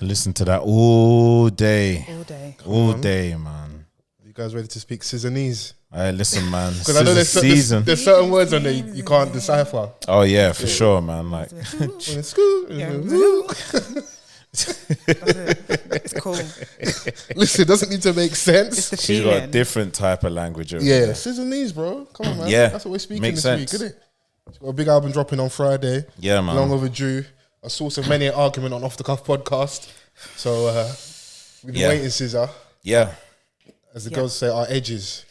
Listen to that all day. All day, Man. You guys ready to speak Scissor-knees? Listen, man. Because I know there's certain words on there you can't decipher. Oh yeah, for sure, man. Like, It's cool. Listen, it doesn't need to make sense. It's the she's feeling. got a different type of language. Yeah, Scissor-knees, bro. Come on, man. Yeah, that's what we're speaking makes this sense. week, isn't it? She's got a big album dropping on Friday. Yeah, man. Long overdue. A source of many an argument on Off the Cuff podcast. So we've been waiting, Scissor. Yeah. As the girls say, our edges.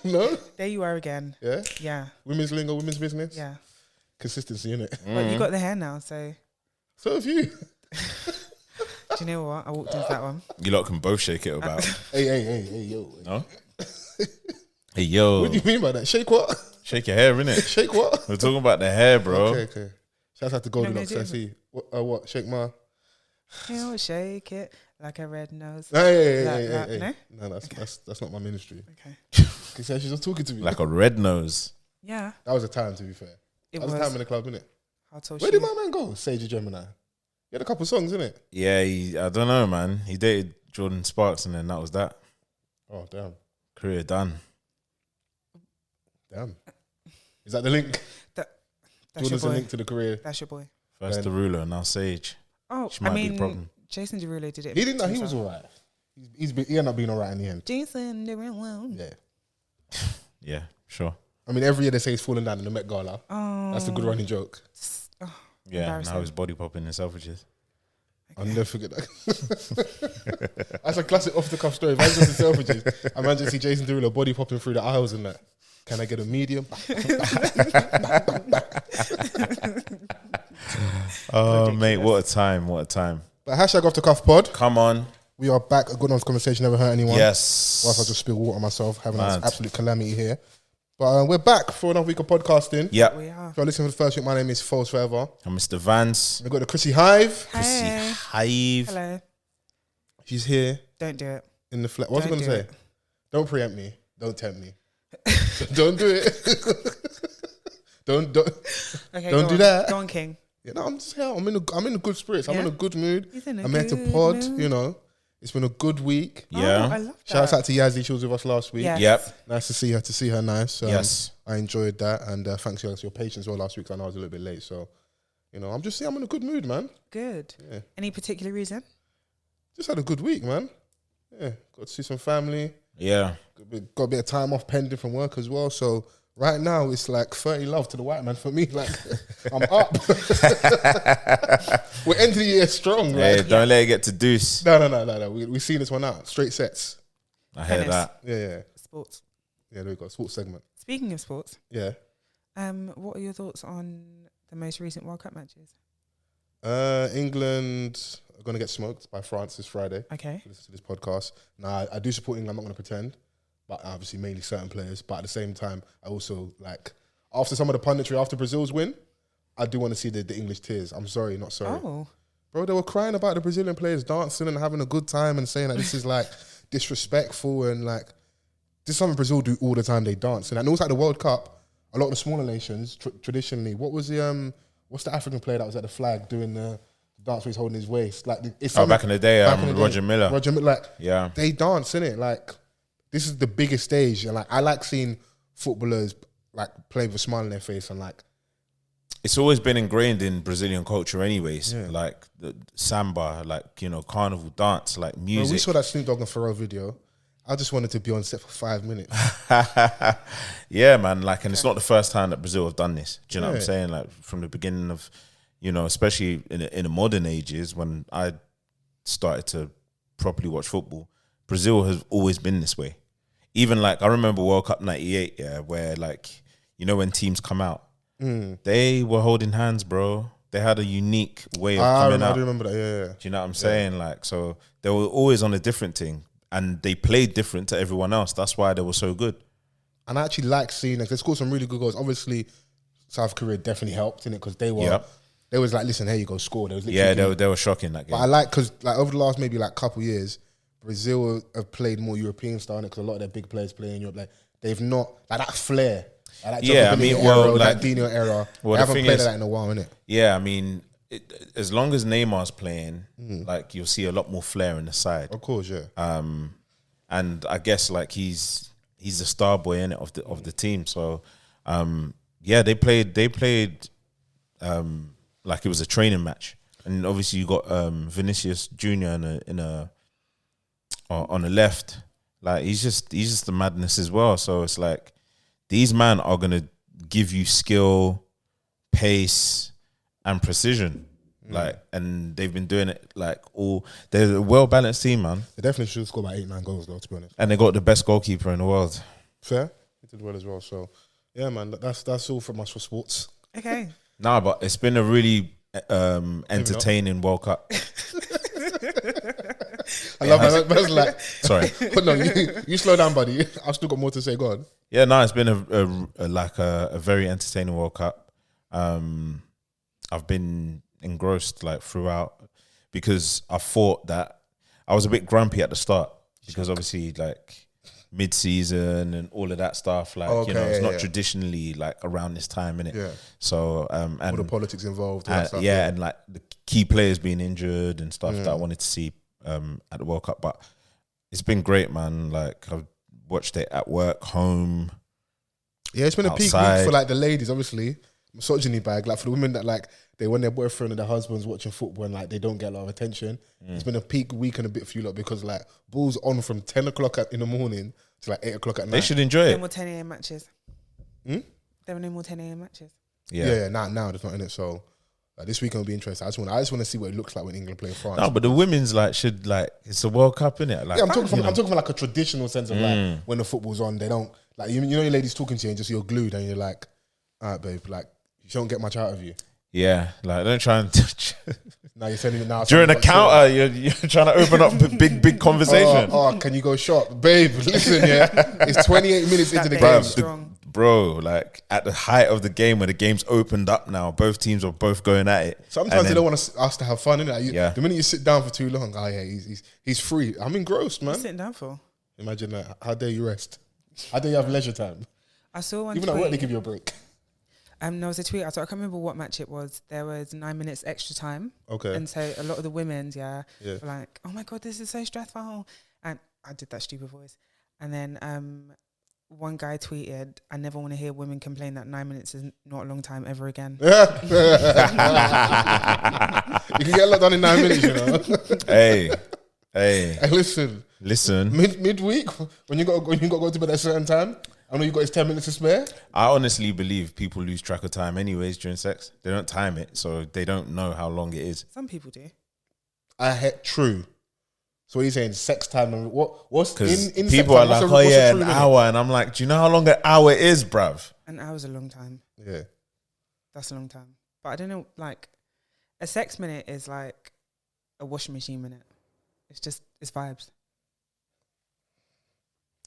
No? There you are again. Yeah? Yeah. Women's lingo, women's business? Yeah. Consistency, innit? But you got the hair now, so. So have you. Do you know what? I walked into that one. You lot can both shake it about. Hey, yo. No? Hey, yo. What do you mean by that? Shake what? Shake your hair, innit? Shake what? We're talking about the hair, bro. Okay. Shout out to Goldilocks. I see. What? Shake my... He'll shake it like a red nose. Hey. No? No, that's not my ministry. Okay. She's just talking to me. Like a red nose. Yeah. That was a time, to be fair. It That was a time in the club, innit? How tall Where did my man go? Sage of Gemini. He had a couple songs, innit? Yeah, I don't know, man. He dated Jordan Sparks and then that was that. Oh, damn. Career done. Damn. Is that the link? That's Jordan's your the boy. link to the career. That's your boy. First Derulo, now Sage. Oh, She might be the problem. Jason Derulo did it. He didn't know he was all right. He ended up being all right in the end. Jason Derulo. Yeah. Yeah, sure. I mean, every year they say he's falling down in the Met Gala. Oh. That's a good running joke. Yeah, Embarrassing. now he's body popping in Selfridges. I'll never forget that. That's a classic off the cuff story. If I just see Selfridges, I imagine see Jason Derulo body popping through the aisles and that. Can I get a medium? Oh, mate, what a time. What a time. But hashtag off the cuff pod. Come on. We are back. A good enough conversation never hurt anyone. Yes. Whilst I just spill water myself, having Mad. an absolute calamity here. But we're back for another week of podcasting. Yeah. We are. If you're listening for the first week, my name is Fols Forever. I'm Mr. Vans. We've got the Chrissy Hive. Chrissy Hey. Hive. Hello. She's here Don't do it. in the flesh. What was I Don't going to do say? it. Don't preempt me. Don't tempt me. Don't do it. don't Okay, Don't go do on. that. Go on, King. Yeah, no, I'm just here. I'm in a good spirits. I'm Yeah? in a good mood. He's in a I'm here to good pod. mood. You know, it's been a good week. Yeah. Oh, I love that. Shout out to Yazzie. She was with us last week. Yes. Yep. Nice to see her. To see her nice. Yes. I enjoyed that, and thanks for your patience as well last week. 'Cause I know I was a little bit late, so you know, I'm in a good mood, man. Good. Yeah. Any particular reason? Just had a good week, man. Yeah, got to see some family. Yeah. Got a bit of time off pending from work as well. So right now it's like 30 love to the white man for me. Like I'm up. We're ending the year strong, Hey, right? don't let it get to deuce. No. We seen this one out. Straight sets. I heard Tennis. that. Yeah. Sports. Yeah, there we go. Sports segment. Speaking of sports, Yeah. what are your thoughts on the most recent World Cup matches? England are going to get smoked by France this Friday. Okay. Listen to this podcast. Now, I do support England. I'm not going to pretend, but obviously mainly certain players. But at the same time, I also like after some of the punditry after Brazil's win, I do want to see the English tears. I'm sorry, not sorry, Oh. bro. They were crying about the Brazilian players dancing and having a good time and saying that this is like disrespectful and like this is something Brazil do all the time. They dance and also at the World Cup, a lot of the smaller nations traditionally. What was the what's the African player that was at the flag doing the dance where he's holding his waist? Like it's Back in the day, Roger Miller. Roger Miller, like Yeah. they dance, innit? Like this is the biggest stage, and like I like seeing footballers like play with a smile on their face and like It's always been ingrained in Brazilian culture anyways. Yeah. Like the samba, like, you know, carnival dance, like bro, music. we saw that Snoop Dogg and Pharrell video. I just wanted to be on set for 5 minutes. Yeah, man. Like, and it's not the first time that Brazil have done this. Do you know what I'm Yeah. saying? Like, from the beginning of, you know, especially in the modern ages when I started to properly watch football, Brazil has always been this way. Even like, I remember World Cup 98, yeah, where like, you know, when teams come out, they were holding hands, bro. They had a unique way of coming I out. do remember that, yeah. Do you know what I'm saying? Like, so they were always on a different thing. And they played different to everyone else. That's why they were so good. And I actually like seeing it. They scored some really good goals. Obviously, South Korea definitely helped in it because they were, Yep. they was like, listen, here you go, score. They was Yeah, literally they were shocking that game. But I like because like over the last maybe like couple years, Brazil have played more European style because a lot of their big players play in Europe. Like they've not like that flair. Like that Yeah, I mean, Jota well, era, like- that Dino era. well, They the haven't thing played is- that in a while, innit? Yeah, I mean, as long as Neymar's playing, like you'll see a lot more flair in the side. Of course, yeah. And I guess like he's the star boy in it of the team. So yeah, they played like it was a training match. And obviously you got Vinicius Junior on the left. Like he's just the madness as well. So it's like these men are gonna give you skill, pace, and precision. Like, and they've been doing it like they're a well balanced team, man. They definitely should score about 8-9 goals though, to be honest. And they got the best goalkeeper in the world. Fair. He did well as well. So yeah, man, that's all from us for sports. Okay. Nah, but it's been a really entertaining World Cup. I love that. Man's like, Sorry. but no, you slow down, buddy. I've still got more to say. Go on. Yeah, no, it's been a very entertaining World Cup. I've been engrossed like throughout because I thought that I was a bit grumpy at the start because obviously like mid-season and all of that stuff, like it's not traditionally like around this time, innit? Yeah. So and all the politics involved. All that stuff, and like the key players being injured and stuff that I wanted to see at the World Cup. But it's been great, man. Like I've watched it at work, home. Yeah, it's been outside. A peak week for like the ladies, obviously. Misogyny bag, like for the women that like they want their boyfriend and their husbands watching football and like they don't get a lot of attention. It's been a peak week and a bit for you lot because like ball's on from 10 o'clock in the morning to like 8 o'clock at night. They should enjoy No it. more 10 a.m. matches. There were no more 10 a.m. matches. Yeah, now there's not in it. So this weekend will be interesting. I just want to see what it looks like when England play France. No, but the women's like should like it's a World Cup, innit? Like, Yeah, I'm talking from like a traditional sense of like when the football's on, they don't like you know your ladies talking to you and just you're glued and you're like, all right, babe, like you don't get much out of you. Yeah, like don't try and touch. Now you're sending me now During a counter, you're trying to open up a big conversation. Oh, can you go shop, babe? Listen, yeah, it's 28 minutes into the game. Strong. Bro, like at the height of the game where the game's opened up now, both teams are both going at it. Sometimes they don't want us to have fun, innit? Yeah. The minute you sit down for too long, he's free. I'm engrossed, man. What are you sitting down for? Imagine that. How dare you rest? How dare you have leisure time? I saw one Even at tweet. work, they give you a break. There was a tweet. I can't remember what match it was. There was 9 minutes extra time. Okay. And so a lot of the women's, Yeah. were like, oh my God, this is so stressful. And I did that stupid voice. And then one guy tweeted, I never want to hear women complain that 9 minutes is not a long time ever again. You can get a lot done in 9 minutes, you know. Hey, Hey, listen. Midweek when you got to go to bed at a certain time. I know you got his 10 minutes to spare. I honestly believe people lose track of time anyways during sex. They don't time it, so they don't know how long it is. Some people do. True. So what are you saying? Sex time and what's Because in people sex are time, like, what's a an true hour, and I'm like, do you know how long an hour is, bruv? An hour's a long time. Yeah. That's a long time. But I don't know, like, a sex minute is like a washing machine minute. It's vibes.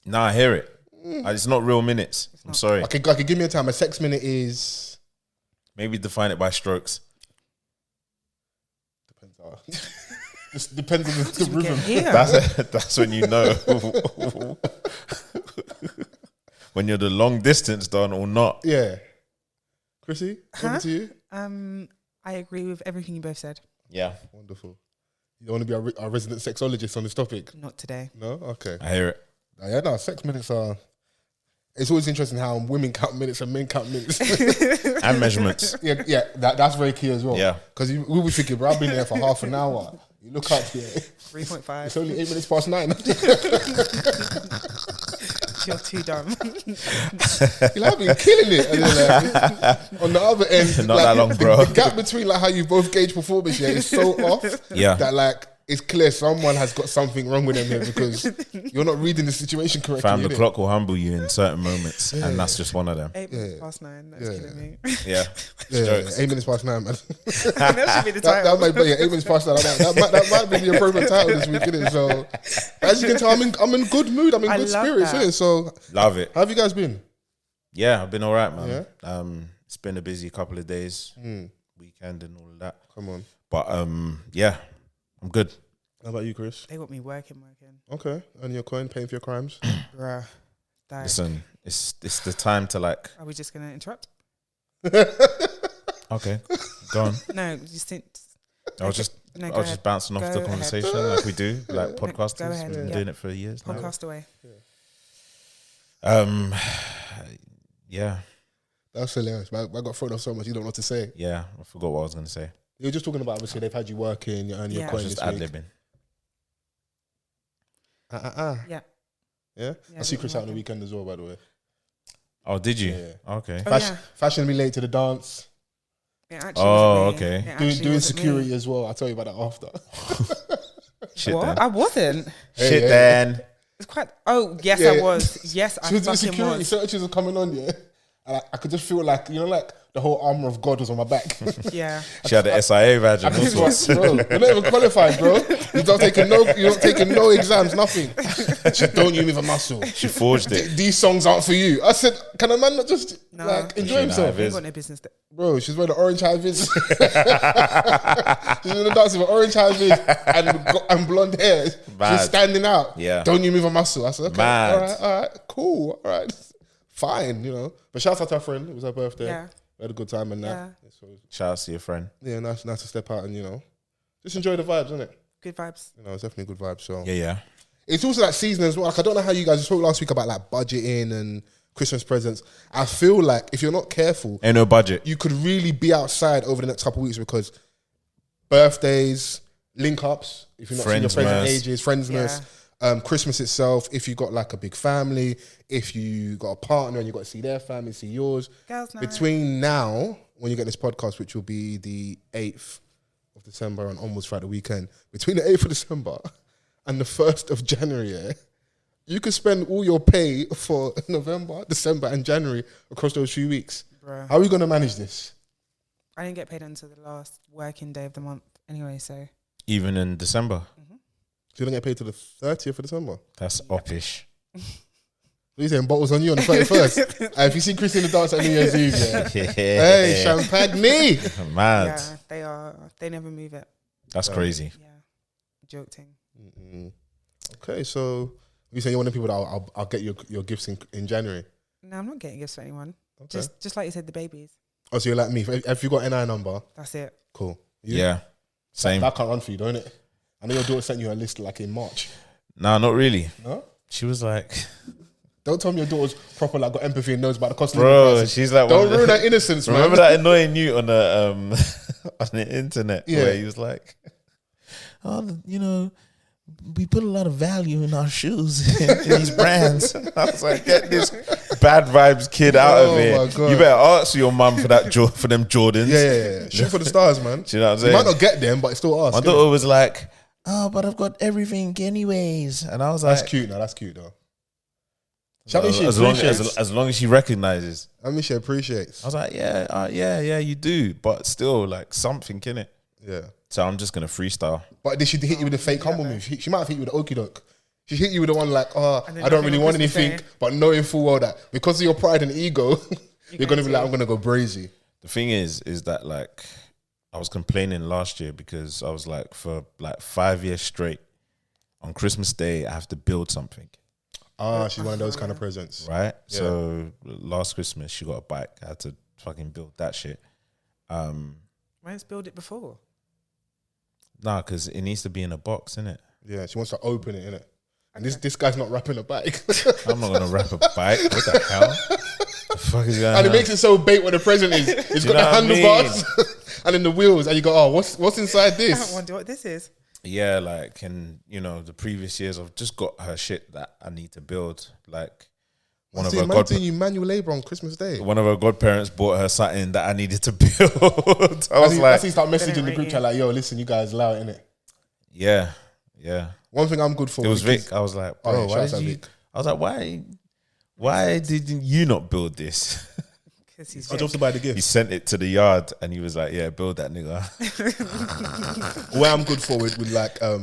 Nah, I hear it. It's not real minutes. I'm sorry. I could give me a time. A sex minute is Maybe define it by strokes. Just depends on the rhythm. Here. That's when you know when you're the long distance done or not. Yeah. Chrissy, over to you. I agree with everything you both said. Yeah, Wonderful. You don't want to be our resident sexologist on this topic? Not today. No? Okay. I hear it. Yeah, no, sex minutes are... It's always interesting how women count minutes and men count minutes. And measurements. Yeah, that's very key as well. Yeah. Because we'll be thinking, bro, I've been there for half an hour. You look up here. 3.5. It's only 8 minutes past 9. You're too dumb. I've been killing it. And then, like, on the other end, Not like, that long, bro. The gap between like how you both gauge performance is so off that like it's clear someone has got something wrong with them here because you're not reading the situation correctly. Fam, the clock will humble you in certain moments, and that's just one of them. 8 minutes past 9. That's killing me. Yeah. Yeah, 8 minutes past 9, man. That should be the title. That might be 8 minutes past 9. That might be the appropriate title this week, innit? So, as you can tell, I'm in good mood. I'm in good spirits, innit? So, love it. how have you guys been? Yeah, I've been all right, man. Yeah? It's been a busy couple of days, weekend and all of that. Come on. But yeah, I'm good. How about you, Chris? They want me working. Okay. And your coin, paying for your crimes? Bruh. Like, Listen, it's the time to like. are we just going to interrupt? Okay, Go on. No, just think. I was just bouncing off Go the ahead. conversation like we do, like podcasters. Go ahead. We've been Yeah. doing it for years now. Podcast away. Yeah. That's hilarious. I got thrown off so much you don't know what to say. Yeah, I forgot what I was going to say. You were just talking about, obviously, they've had you working, you're earning your Yeah. I was coin just this week. ad-libbing. Yeah. Yeah? I see we've Chris been out on the working. weekend as well, by the way. Oh, did you? Yeah. Okay. Oh, yeah. Fashionably late to the dance. It actually Oh, wasn't me. okay. It Doing actually wasn't security me. as well. I'll tell you about that after. Shit What? then. I wasn't. Shit yeah. then. It's quite. Oh yes, Yeah. I was. Yes, I She was doing fucking security was. searches are coming on, yeah. And I could just feel like, like the whole armor of God was on my back. Yeah. She had the SIA badge and all That's what, sorts. bro, you're not even qualified, bro. You're not taking no exams, nothing. She said, don't you move a muscle. She forged it. These songs aren't for you. I said, can a man not just No. enjoy She himself? know Ain't got no business. Bro, she's wearing an orange high vis. She's in the dance with an orange high vis and blonde hair. Mad. She's standing out. Yeah. Don't you move a muscle. I said, okay, Mad. all right, cool, all right. Fine, But shout out to our friend. It was her birthday. Yeah. We had a good time and that. Yeah. So, Shout out to your friend. yeah, nice to step out and, just enjoy the vibes, isn't it? Good vibes. It's definitely a good vibe. So Yeah. it's also that season as well. Like, I don't know how you guys spoke last week about like budgeting and Christmas presents. I feel like if you're not careful, Ain't no budget. you could really be outside over the next couple of weeks because birthdays, link ups, if you're not seeing your friends in Friendsmas. ages, friendsmas, Christmas itself, if you got like a big family, if you got a partner and you got to see their family, see yours. Girls' night. Between now, when you get this podcast, which will be the 8th of December and onwards throughout the weekend, between the 8th of December and the 1st of January, you could spend all your pay for November, December and January across those few weeks. Bruh. How are we going to manage this? I didn't get paid until the last working day of the month anyway, so. Even in December. So you don't get paid till the 30th of December? That's oppish. What are you saying? Bottles on you on the 31st? If you see Chris in the dance at New Year's Eve, yeah. Hey, champagne. Mad. Yeah, they are. They never move it. That's crazy. Yeah. Joke thing. Okay, so you say you're one of the people that I'll get your gifts in January. No, I'm not getting gifts for anyone. Okay. Just like you said, the babies. Oh, so you're like me. If you got NI number, That's it. cool. You? Yeah. Same. That can't run for you, don't it? I know your daughter sent you a list like in March. Nah, not really. No? She was like, Don't tell me your daughter's proper, like, got empathy and knows about the cost of living bro, crisis. she's like, Don't ruin her innocence, man. Remember that annoying you on the on the internet Yeah. where he was like, "Oh, we put a lot of value in our shoes in these brands." I was like, "Get this bad vibes kid out Oh of here! my God. You better ask your mum for that for them Jordans." Yeah. Shoot for the stars, man. Do you know what I'm You saying? might not get them, but still ask. My innit? daughter was like, "Oh, but I've got everything anyways," and I was like, That's cute now. That's cute, though. Shall we she as long appreciates? as long as she recognizes. I mean, she appreciates. I was like, yeah, you do, but still, like something in it. Yeah. So I'm just gonna freestyle. But did she hit you with a fake humble move? She might have hit you with an okie doke. She hit you with the one like, And then I don't nothing really on want Christmas anything, Day. but knowing full well that because of your pride and ego, you're going to be gonna like, do I'm going to go brazy. The thing is that like I was complaining last year because I was like for like 5 years straight on Christmas Day I have to build something, She's one of those kind of presents. right? Yeah. So last Christmas she got a bike. I had to fucking build that shit. When's build it before? Nah, because it needs to be in a box, innit? Yeah, she wants to open it, innit? And this guy's not wrapping a bike. I'm not gonna wrap a bike. What the hell? The fuck is going on? And it makes it so bait what the present is. It's you got the know what I mean? handlebars and then the wheels. And you go, oh, what's inside I don't this? wonder what this is. Yeah, like, and the previous years I've just got her shit that I need to build. Like one of her doing you manual labor on Christmas Day. one of her godparents bought her something that I needed to build. I was like, As he start messaging Didn't the group rate chat like, yo, listen, you guys allow it, innit? yeah. One thing I'm good for. It was because- Vic. I was like, Oh, bro, yeah, why shouts out did you? Vic. I was like, why didn't you not build this? Because he's I was to buy the gift. He sent it to the yard and he was like, yeah, build that nigga. Where I'm good for with like all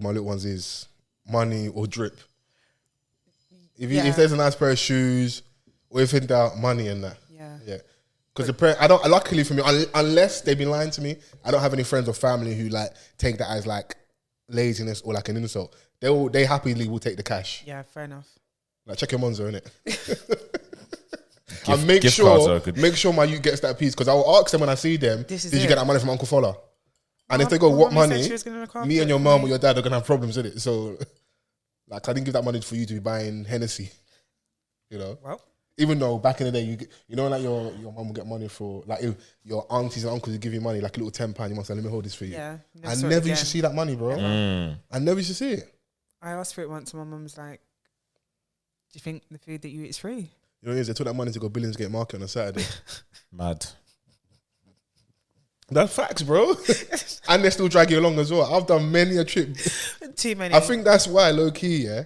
my little ones is money or drip. If there's a nice pair of shoes, or if in doubt, money and that. Yeah. Because I don't. Luckily for me, unless they've been lying to me, I don't have any friends or family who like take that as like laziness or like an insult. They happily will take the cash. Yeah, fair enough. Like check your Monzo, innit? And make gift cards are sure, good. my youth gets that piece, because I will ask them when I see them, This is did you it. get that money from Uncle Fola? And if they go, what Mummy said money? she was gonna look after Me and it your for mum me. or your dad are gonna have problems with it. So, like, I didn't give that money for you to be buying Hennessy. You know, Well, even though back in the day, you know, like your mum will get money for, like, if your aunties and uncles would give you money, like a little £10. You must say, let me hold this for you. yeah. I saw it never used to again. see that money, bro. I never used to see it. I asked for it once, and my mum was like, "Do you think the food that you eat is free?" You know, they took that money to go Billingsgate Market on a Saturday. Mad. That's facts, bro. And they still drag you along as well. I've done many a trip. Too many. I think that's why, low key, yeah,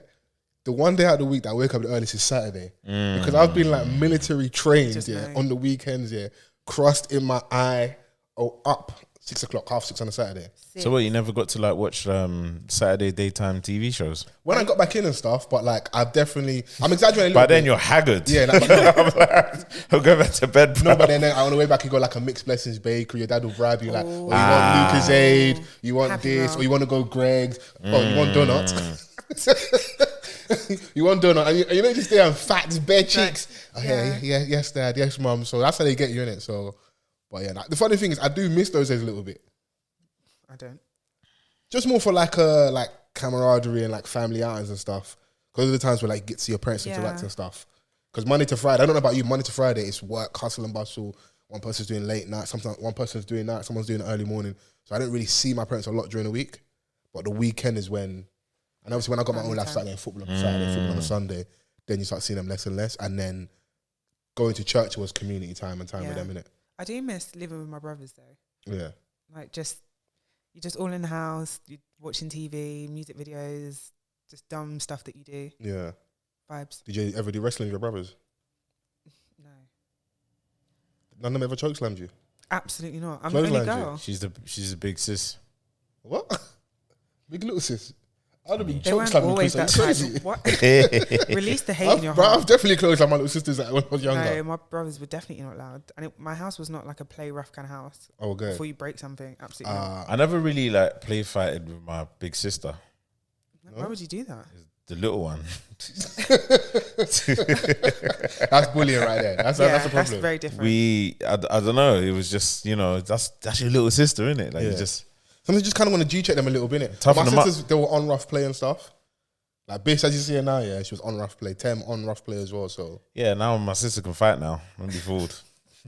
the one day out of the week that I wake up the earliest is Saturday. Because I've been like military trained, Just yeah, know. on the weekends, yeah, crust in my eye, up 6 o'clock, 5:30 on a Saturday. So what, you never got to like watch Saturday daytime TV shows? When I got back in and stuff, but like I'm exaggerating a little By bit. then you're haggard. Yeah, like, I'll go back to bed, bro. no, but then on the way back you go like a Mixed Blessings bakery. Your dad will bribe you like, oh, you want Lucas Aid, you want Happy this, Meal. or you want to go Greg's, oh, you want donut. You want donut, and you know, just there and fat, bare cheeks. Oh, yeah, yes, dad, yes, mum. So that's how they get you in it. So, but yeah, the funny thing is, I do miss those days a little bit. I don't. Just more for like camaraderie and like family outings and stuff. Because of the times where like you get to see your parents interact and stuff. Because Monday to Friday, I don't know about you, Monday to Friday it's work, hustle and bustle. One person's doing late night, sometimes one person's doing night, someone's doing early morning. So I don't really see my parents a lot during the week. But the weekend is when, and obviously when I got my own life, Saturday and football on Saturday, football on a Sunday, then you start seeing them less and less. And then going to church was community time and time with them, innit? I do miss living with my brothers though. Yeah. Like you're just all in the house, you're watching TV, music videos, just dumb stuff that you do. Yeah. Vibes. Did you ever do wrestling with your brothers? No. None of them ever chokeslammed you? Absolutely not. I'm the only Clotheslined you? girl. She's a big sis. What? Big little sis. I'd have been They weren't chokeslammed always because that I'm type. crazy. What? Release the hate in your heart. I've definitely closed like my little sisters when I was younger. No, my brothers were definitely not loud. And my house was not like a play rough kind of house. Oh, okay. Before you break something, absolutely not. I never really like play fighted with my big sister, Why would you do that? the little one. That's bullying right there. That's the problem. That's very different. I don't know. It was just, that's your little sister, innit? Like Yeah. you just. Sometimes you just kind of want to G-check them a little bit, innit? Toughen My them up. sisters, they were on rough play and stuff. Like, Bish, as you see her now, yeah, she was on rough play. Tem on rough play as well, so. Yeah, now my sister can fight now. Don't be fooled.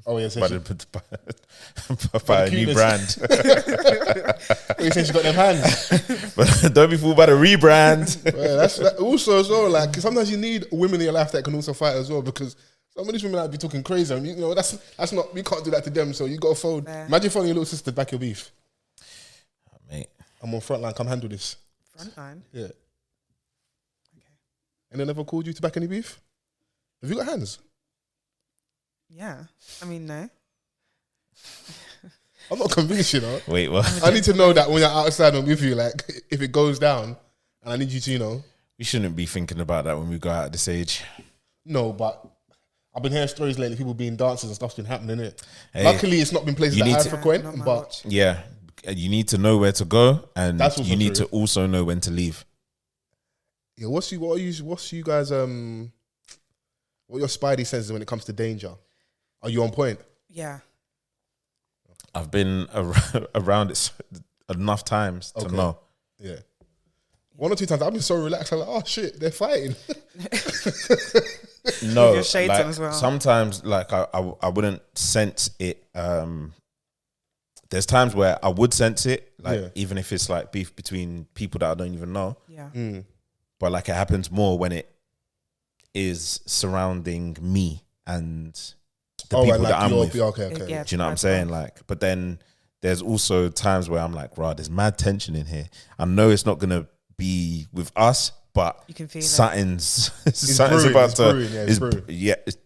Oh, yeah, so by, she, by a new cuteness. brand. you saying she got them hands? But don't be fooled by the rebrand. Yeah, that's also as well, like, sometimes you need women in your life that can also fight as well, because some of these women might be talking crazy. And that's not, we can't do that to them, so you got to fold. Yeah. Imagine phoning your little sister back your beef. Mate. I'm on front line, come handle this. Frontline. Yeah. And they never called you to back any beef? Have you got hands? Yeah. I mean, no. I'm not convinced, you know. Wait, what? I need to know that when you're outside and with you, like, if it goes down, and I need you to, We shouldn't be thinking about that when we go out at this age. No, but I've been hearing stories lately, people being dancers and stuff's been happening, innit? Hey, Luckily, it's not been places you that need I to- frequent, not my but watch. Yeah. You need to know where to go, and That's also you need true. to also know when to leave. yeah, what's you guys, what are your spidey senses when it comes to danger? Are you on point? Yeah. I've been around it enough times to Okay. know. Yeah. One or two times I've been so relaxed, I'm like, oh shit, they're fighting. No, your shades like, on as well. sometimes like I wouldn't sense it. There's times where I would sense it, like Yeah. even if it's like beef between people that I don't even know. Yeah. But like it happens more when it is surrounding me and the people right, like that I'm you're- with. yeah, okay. Yeah. Do you know what I'm saying? Like, but then there's also times where I'm like, right, there's mad tension in here. I know it's not gonna be with us, but You can feel it. something's brewing, about it's to. brewing, yeah, it's brewing. It's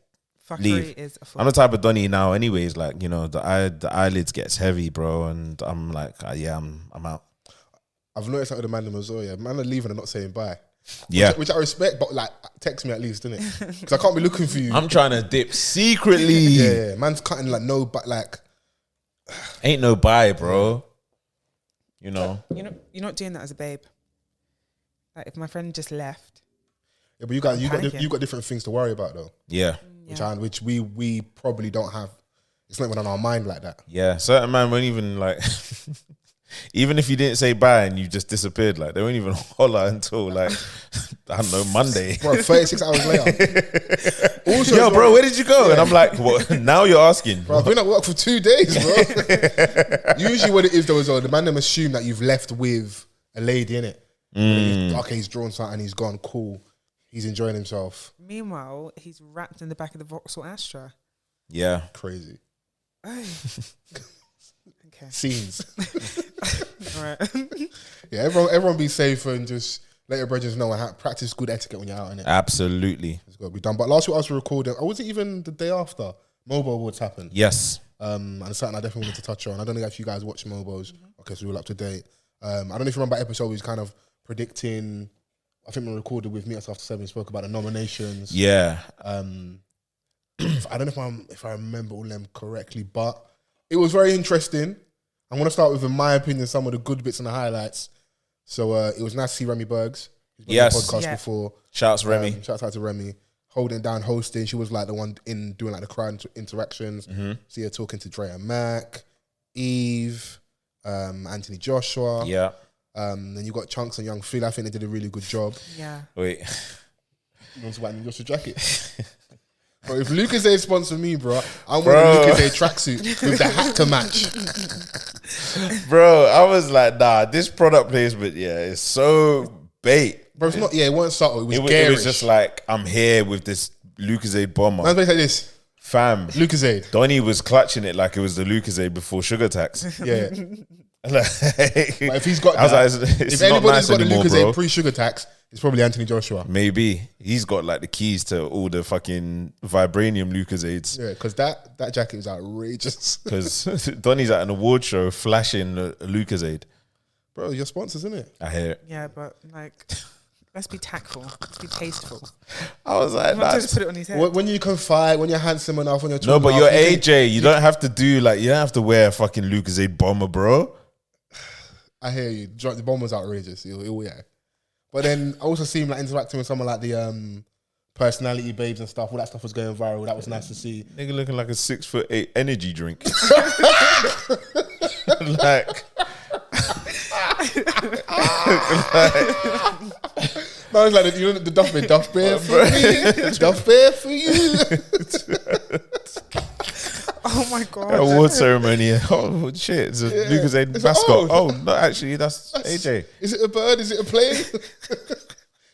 Fuckery leave. is a I'm the type of Donny now, anyways. Like, the eyelids gets heavy, bro, and I'm like, yeah, I'm out. I've noticed that with the man them as well, yeah. Man are leaving and not saying bye. Yeah, Which I respect, but like, text me at least, innit? Because I can't be looking for you. I'm trying to dip secretly. yeah. Man's cutting like no, but like, Ain't no bye, bro. You know. You're not doing that as a babe. Like if my friend just left. Yeah, but you panicking. got different things to worry about though. Yeah. Which we probably don't have. It's not even on our mind like that. Yeah. Certain man won't even like, even if you didn't say bye and you just disappeared, like they won't even holler until like, I don't know, Monday. Bro, 36 hours later. Also, Yo, bro, where did you go? And I'm like, what? Now you're asking. Bro, I've been at work for 2 days, bro. Usually what it is though is the man them assume that you've left with a lady, innit? Okay, he's drawn something and he's gone, cool. He's enjoying himself. Meanwhile, he's wrapped in the back of the Vauxhall Astra. Yeah. Crazy. Oh. Okay. Scenes. All right. Yeah, everyone be safe and just let your brothers know and practice good etiquette when you're out in it. Absolutely. It's got to be done. But last week I was recording, or was it even the day after? MOBO Awards happened. Yes. And it's something I definitely wanted to touch on. I don't know if you guys watch MOBOs. Okay, so we're all up to date. I don't know if you remember that episode, we was kind of predicting, I think we recorded with Me After 7, we spoke about the nominations. Yeah. I don't know if I remember all them correctly, but it was very interesting. I'm going to start with, in my opinion, some of the good bits and the highlights. So it was nice to see Remy Bergs. He's been on the podcast before. Shouts Remy. Shouts out to Remy. Holding it down, hosting. She was like the one in doing like the crowd interactions. See her talking to Dre and Mac, Eve, Anthony Joshua. Yeah. Then you got Chunks and Young Phil. I think they did a really good job. Yeah. Wait. You want to buy me Joshua jacket? Bro, if Lucozade sponsor me, bro, I'm wearing a Lucozade tracksuit with the hat to match. Bro, I was like, nah, this product placement, it's so bait. Bro, it's not, it wasn't subtle. It was It garish. was just like, I'm here with this Lucozade bomber. Man's like this. Fam. Lucozade. Donnie was clutching it like it was the Lucozade before sugar tax. Yeah. Like, But if he's got I was that, like, it's if not anybody's nice got the anymore, Lucozade bro. pre-sugar tax, it's probably Anthony Joshua. Maybe. He's got like the keys to all the fucking vibranium Lucozades. Yeah, because that jacket was outrageous. Because Donnie's at an award show flashing a Lucozade. Bro, your sponsors, isn't it? I hear it. Yeah, but like, let's be tactful. Let's be tasteful. I was like, Not just put it on his head. When you can fight, when you're handsome enough, when you're no, tall but enough, you're you can- AJ. You don't have to do like, you don't have to wear a fucking Lucozade bomber, bro. I hear you. The bomb was outrageous. Yeah. But then I also see him like interacting with someone like the personality babes and stuff. All that stuff was going viral. That was nice to see. Nigga looking like a 6'8" energy drink. Like, No, it's like the Duff Bear for me, Duff Bear for you. Oh my god. award ceremony. Oh shit, it's a Lucozade It's mascot. like, Oh no, actually that's AJ. Is it a bird? Is it a plane?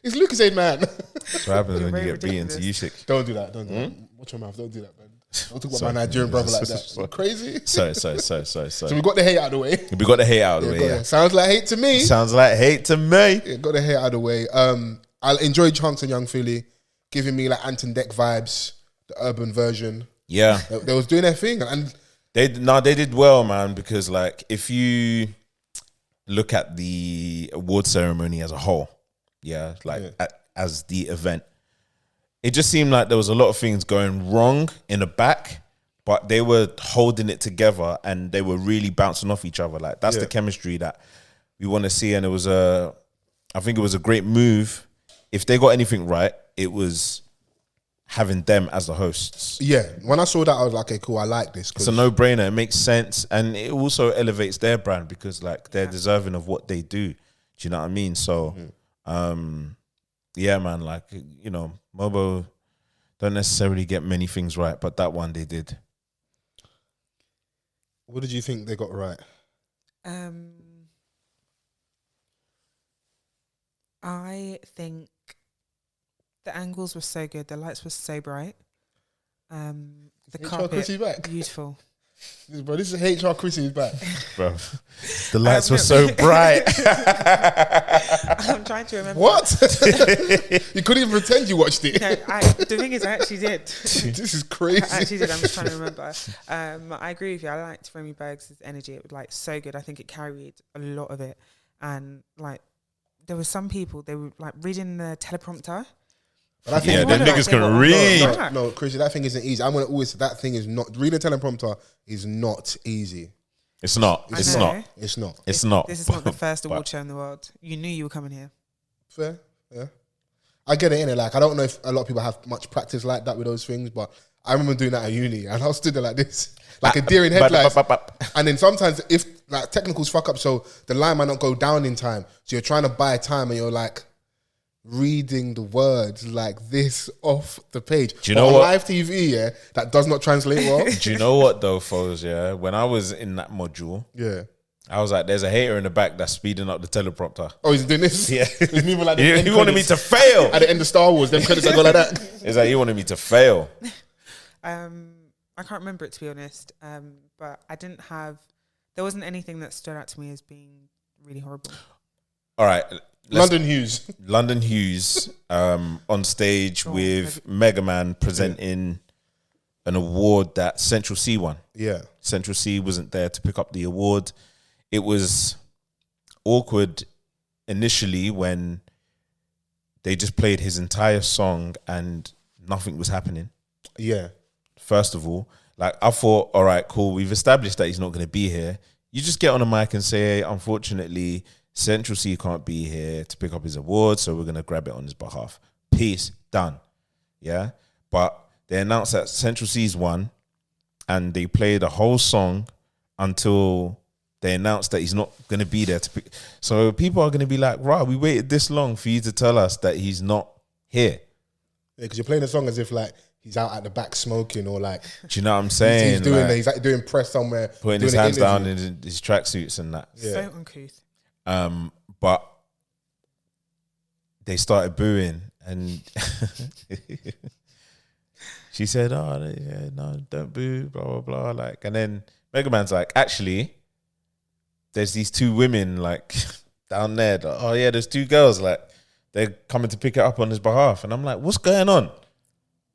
It's Lucozade, man. That's what happens when you very get beaten to ridiculous. Usyk. Don't do that. Don't do that. Watch your mouth. Don't do that, man. Don't talk about my Nigerian brother like that. Sorry. Crazy. Sorry. So we got the hate out of the way. We got the hate out of the way. Got Yeah. it. Sounds like hate to me. Sounds like hate to me. Yeah, got the hate out of the way. I enjoyed Chunks and Young Philly, giving me like Anton Deck vibes, the urban version. Yeah. They was doing their thing, and They did well, man, because like if you look at the award ceremony as a whole, as the event, it just seemed like there was a lot of things going wrong in the back, but they were holding it together and they were really bouncing off each other. Like that's the chemistry that we want to see, and I think it was a great move. If they got anything right, it was having them as the hosts. yeah, when I saw that, I was like, okay, cool, I like this. It's a no-brainer. It makes sense, and it also elevates their brand because, like, they're deserving of what they do. Do you know what I mean? So, yeah, man. Like, you know, MOBO don't necessarily get many things right, but that one they did. What did you think they got right? I think the angles were so good. The lights were so bright. The HR carpet, Chrissy back. beautiful. Bro, this is HR Chrissy's back. Bro, the lights were so bright. I'm trying to remember. What? You couldn't even pretend you watched it. No, the thing is, I actually did. This is crazy. I actually did. I'm just trying to remember. I agree with you. I liked Remy Bergs' energy. It was like so good. I think it carried a lot of it. And like, there were some people, they were like reading the teleprompter. But I think Yeah, them niggas can were- read. No, Chrissy, that thing isn't easy. I'm gonna always say that thing is not reading a teleprompter is not easy. It's not. I It's know. not. It's not. It's not. This is not the first But- award show in the world. You knew you were coming here. Fair, yeah. I get it in it. Like, I don't know if a lot of people have much practice like that with those things, but I remember doing that at uni, and I was stood there like this, like a deer in headlights. And then sometimes if like technicals fuck up, so the line might not go down in time, so you're trying to buy time, and you're like reading the words like this off the page. Do you know what? Live TV, yeah, that does not translate well. Do you know what though, Fols? Yeah, when I was in that module, Yeah. I was like, "There's a hater in the back that's speeding up the teleprompter." Oh, he's doing this? Yeah, He's moving like the he end wanted me credits. to fail. At the end of Star Wars, them credits that go like that. It's like he wanted me to fail. I can't remember it, to be honest. But there wasn't anything that stood out to me as being really horrible. All right, London Hughes. London Hughes on stage with Mega Man presenting an award that Central C won. Yeah. Central C wasn't there to pick up the award. It was awkward initially when they just played his entire song and nothing was happening. Yeah. First of all, like I thought, all right, cool. We've established that he's not going to be here. You just get on the mic and say, unfortunately, Central C can't be here to pick up his award, so we're going to grab it on his behalf. Peace, done. Yeah? But they announced that Central C's won, and they played a whole song until they announced that he's not going to be there to pick. So people are going to be like, right, we waited this long for you to tell us that he's not here. Yeah, because you're playing the song as if like he's out at the back smoking, or like, Do you know what I'm saying? he's doing Like, he's like doing press somewhere, putting doing his an hands down interview. in his tracksuits and that. Yeah. So uncouth. But they started booing, and she said, "Oh, yeah, no, don't boo, blah blah blah." Like, and then Mega Man's like, "Actually, there's these two women like down there. That, oh yeah, there's two girls like they're coming to pick it up on his behalf." And I'm like, "What's going on?"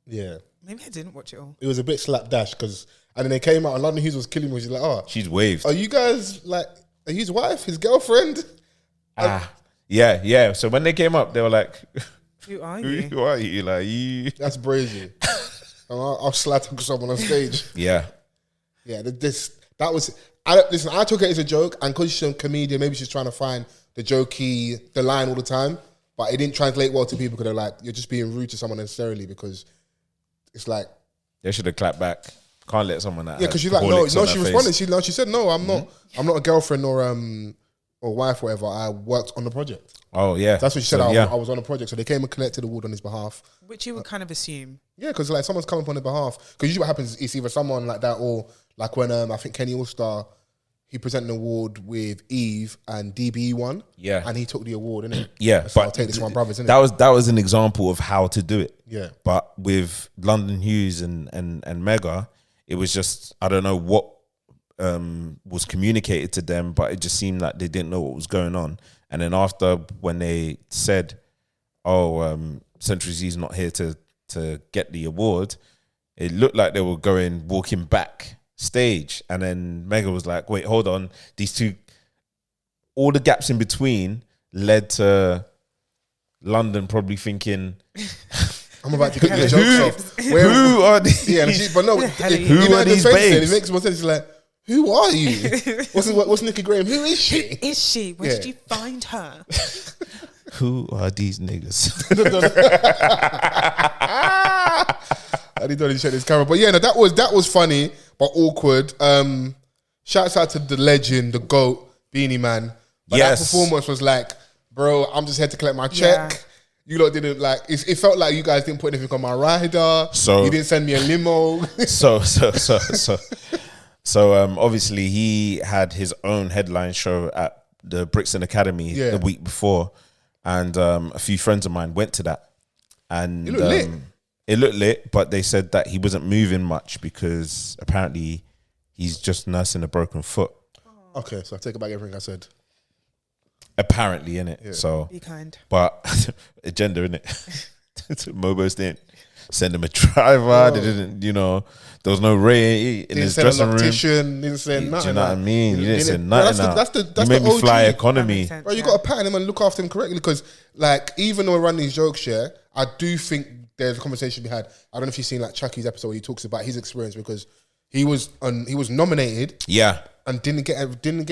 Yeah. Maybe I didn't watch it all. It was a bit slapdash because, and then they came out and London Hughes was killing me. She's like, "Oh, She's waved. are you guys like, are you his wife, his girlfriend?" Yeah. So when they came up, they were like, Who are you? "Who are you?" Like you. That's brazy. And I'll slap someone on stage. Yeah. Yeah, that was. I took it as a joke, and because she's a comedian, maybe she's trying to find the line all the time, but it didn't translate well to people because they're like, you're just being rude to someone necessarily, because it's like, They should have clapped back. Can't let someone that. yeah, because she's like, no, she responded. She said, no, I'm not a girlfriend or wife, or whatever. I worked on the project. Oh yeah, That's what she said. So, I was on a project, so they came and collected the award on his behalf. Which you would kind of assume. Yeah, because like someone's coming up on his behalf. Because usually what happens is either someone like that, or like when I think Kenny Allstar, he presented an award with Eve and DBE won. Yeah. And he took the award, innit? Yeah, So but I'll take this to my brothers, innit? that was an example of how to do it. Yeah. But with London Hughes and Mega, it was just, I don't know what was communicated to them, but it just seemed like they didn't know what was going on. And then after, when they said, "Oh, Central Z's not here to get the award," it looked like they were walking back stage, and then Mega was like, "Wait, hold on, these two." All the gaps in between led to London probably thinking, I'm about to get the jokes off. "Who are these?" Yeah, but no, Who are these babes? It makes more sense. It's like, who are you? What's Nikki Graham? Who is she? Is she? Where Yeah. did you find her? Who are these niggas? I didn't know he shut his camera, but yeah, no, that was funny but awkward. Shouts out to the legend, the GOAT, Beanie Man. But Yes. that performance was like, bro, I'm just here to collect my check. Yeah. You lot didn't like. It felt like you guys didn't put anything on my rider. So- you didn't send me a limo. So obviously he had his own headline show at the Brixton Academy the week before, and a few friends of mine went to that, and It looked lit. It looked lit, but they said that he wasn't moving much because apparently he's just nursing a broken foot. Okay, so I take it back everything I said. Apparently, innit? So, Be kind. but agenda, innit? MOBOs didn't send him a driver. They didn't, there was no Ray in his dressing room. Didn't say Do nothing. you know what I mean? You didn't say Bro, nothing. that's You the made me OG. fly That economy. makes sense, Bro, you yeah. got to pattern him and look after him correctly, because, like, even though we run these jokes, yeah, I do think there's a conversation we had. I don't know if you've seen like Chucky's episode where he talks about his experience, because he was nominated Yeah. and didn't get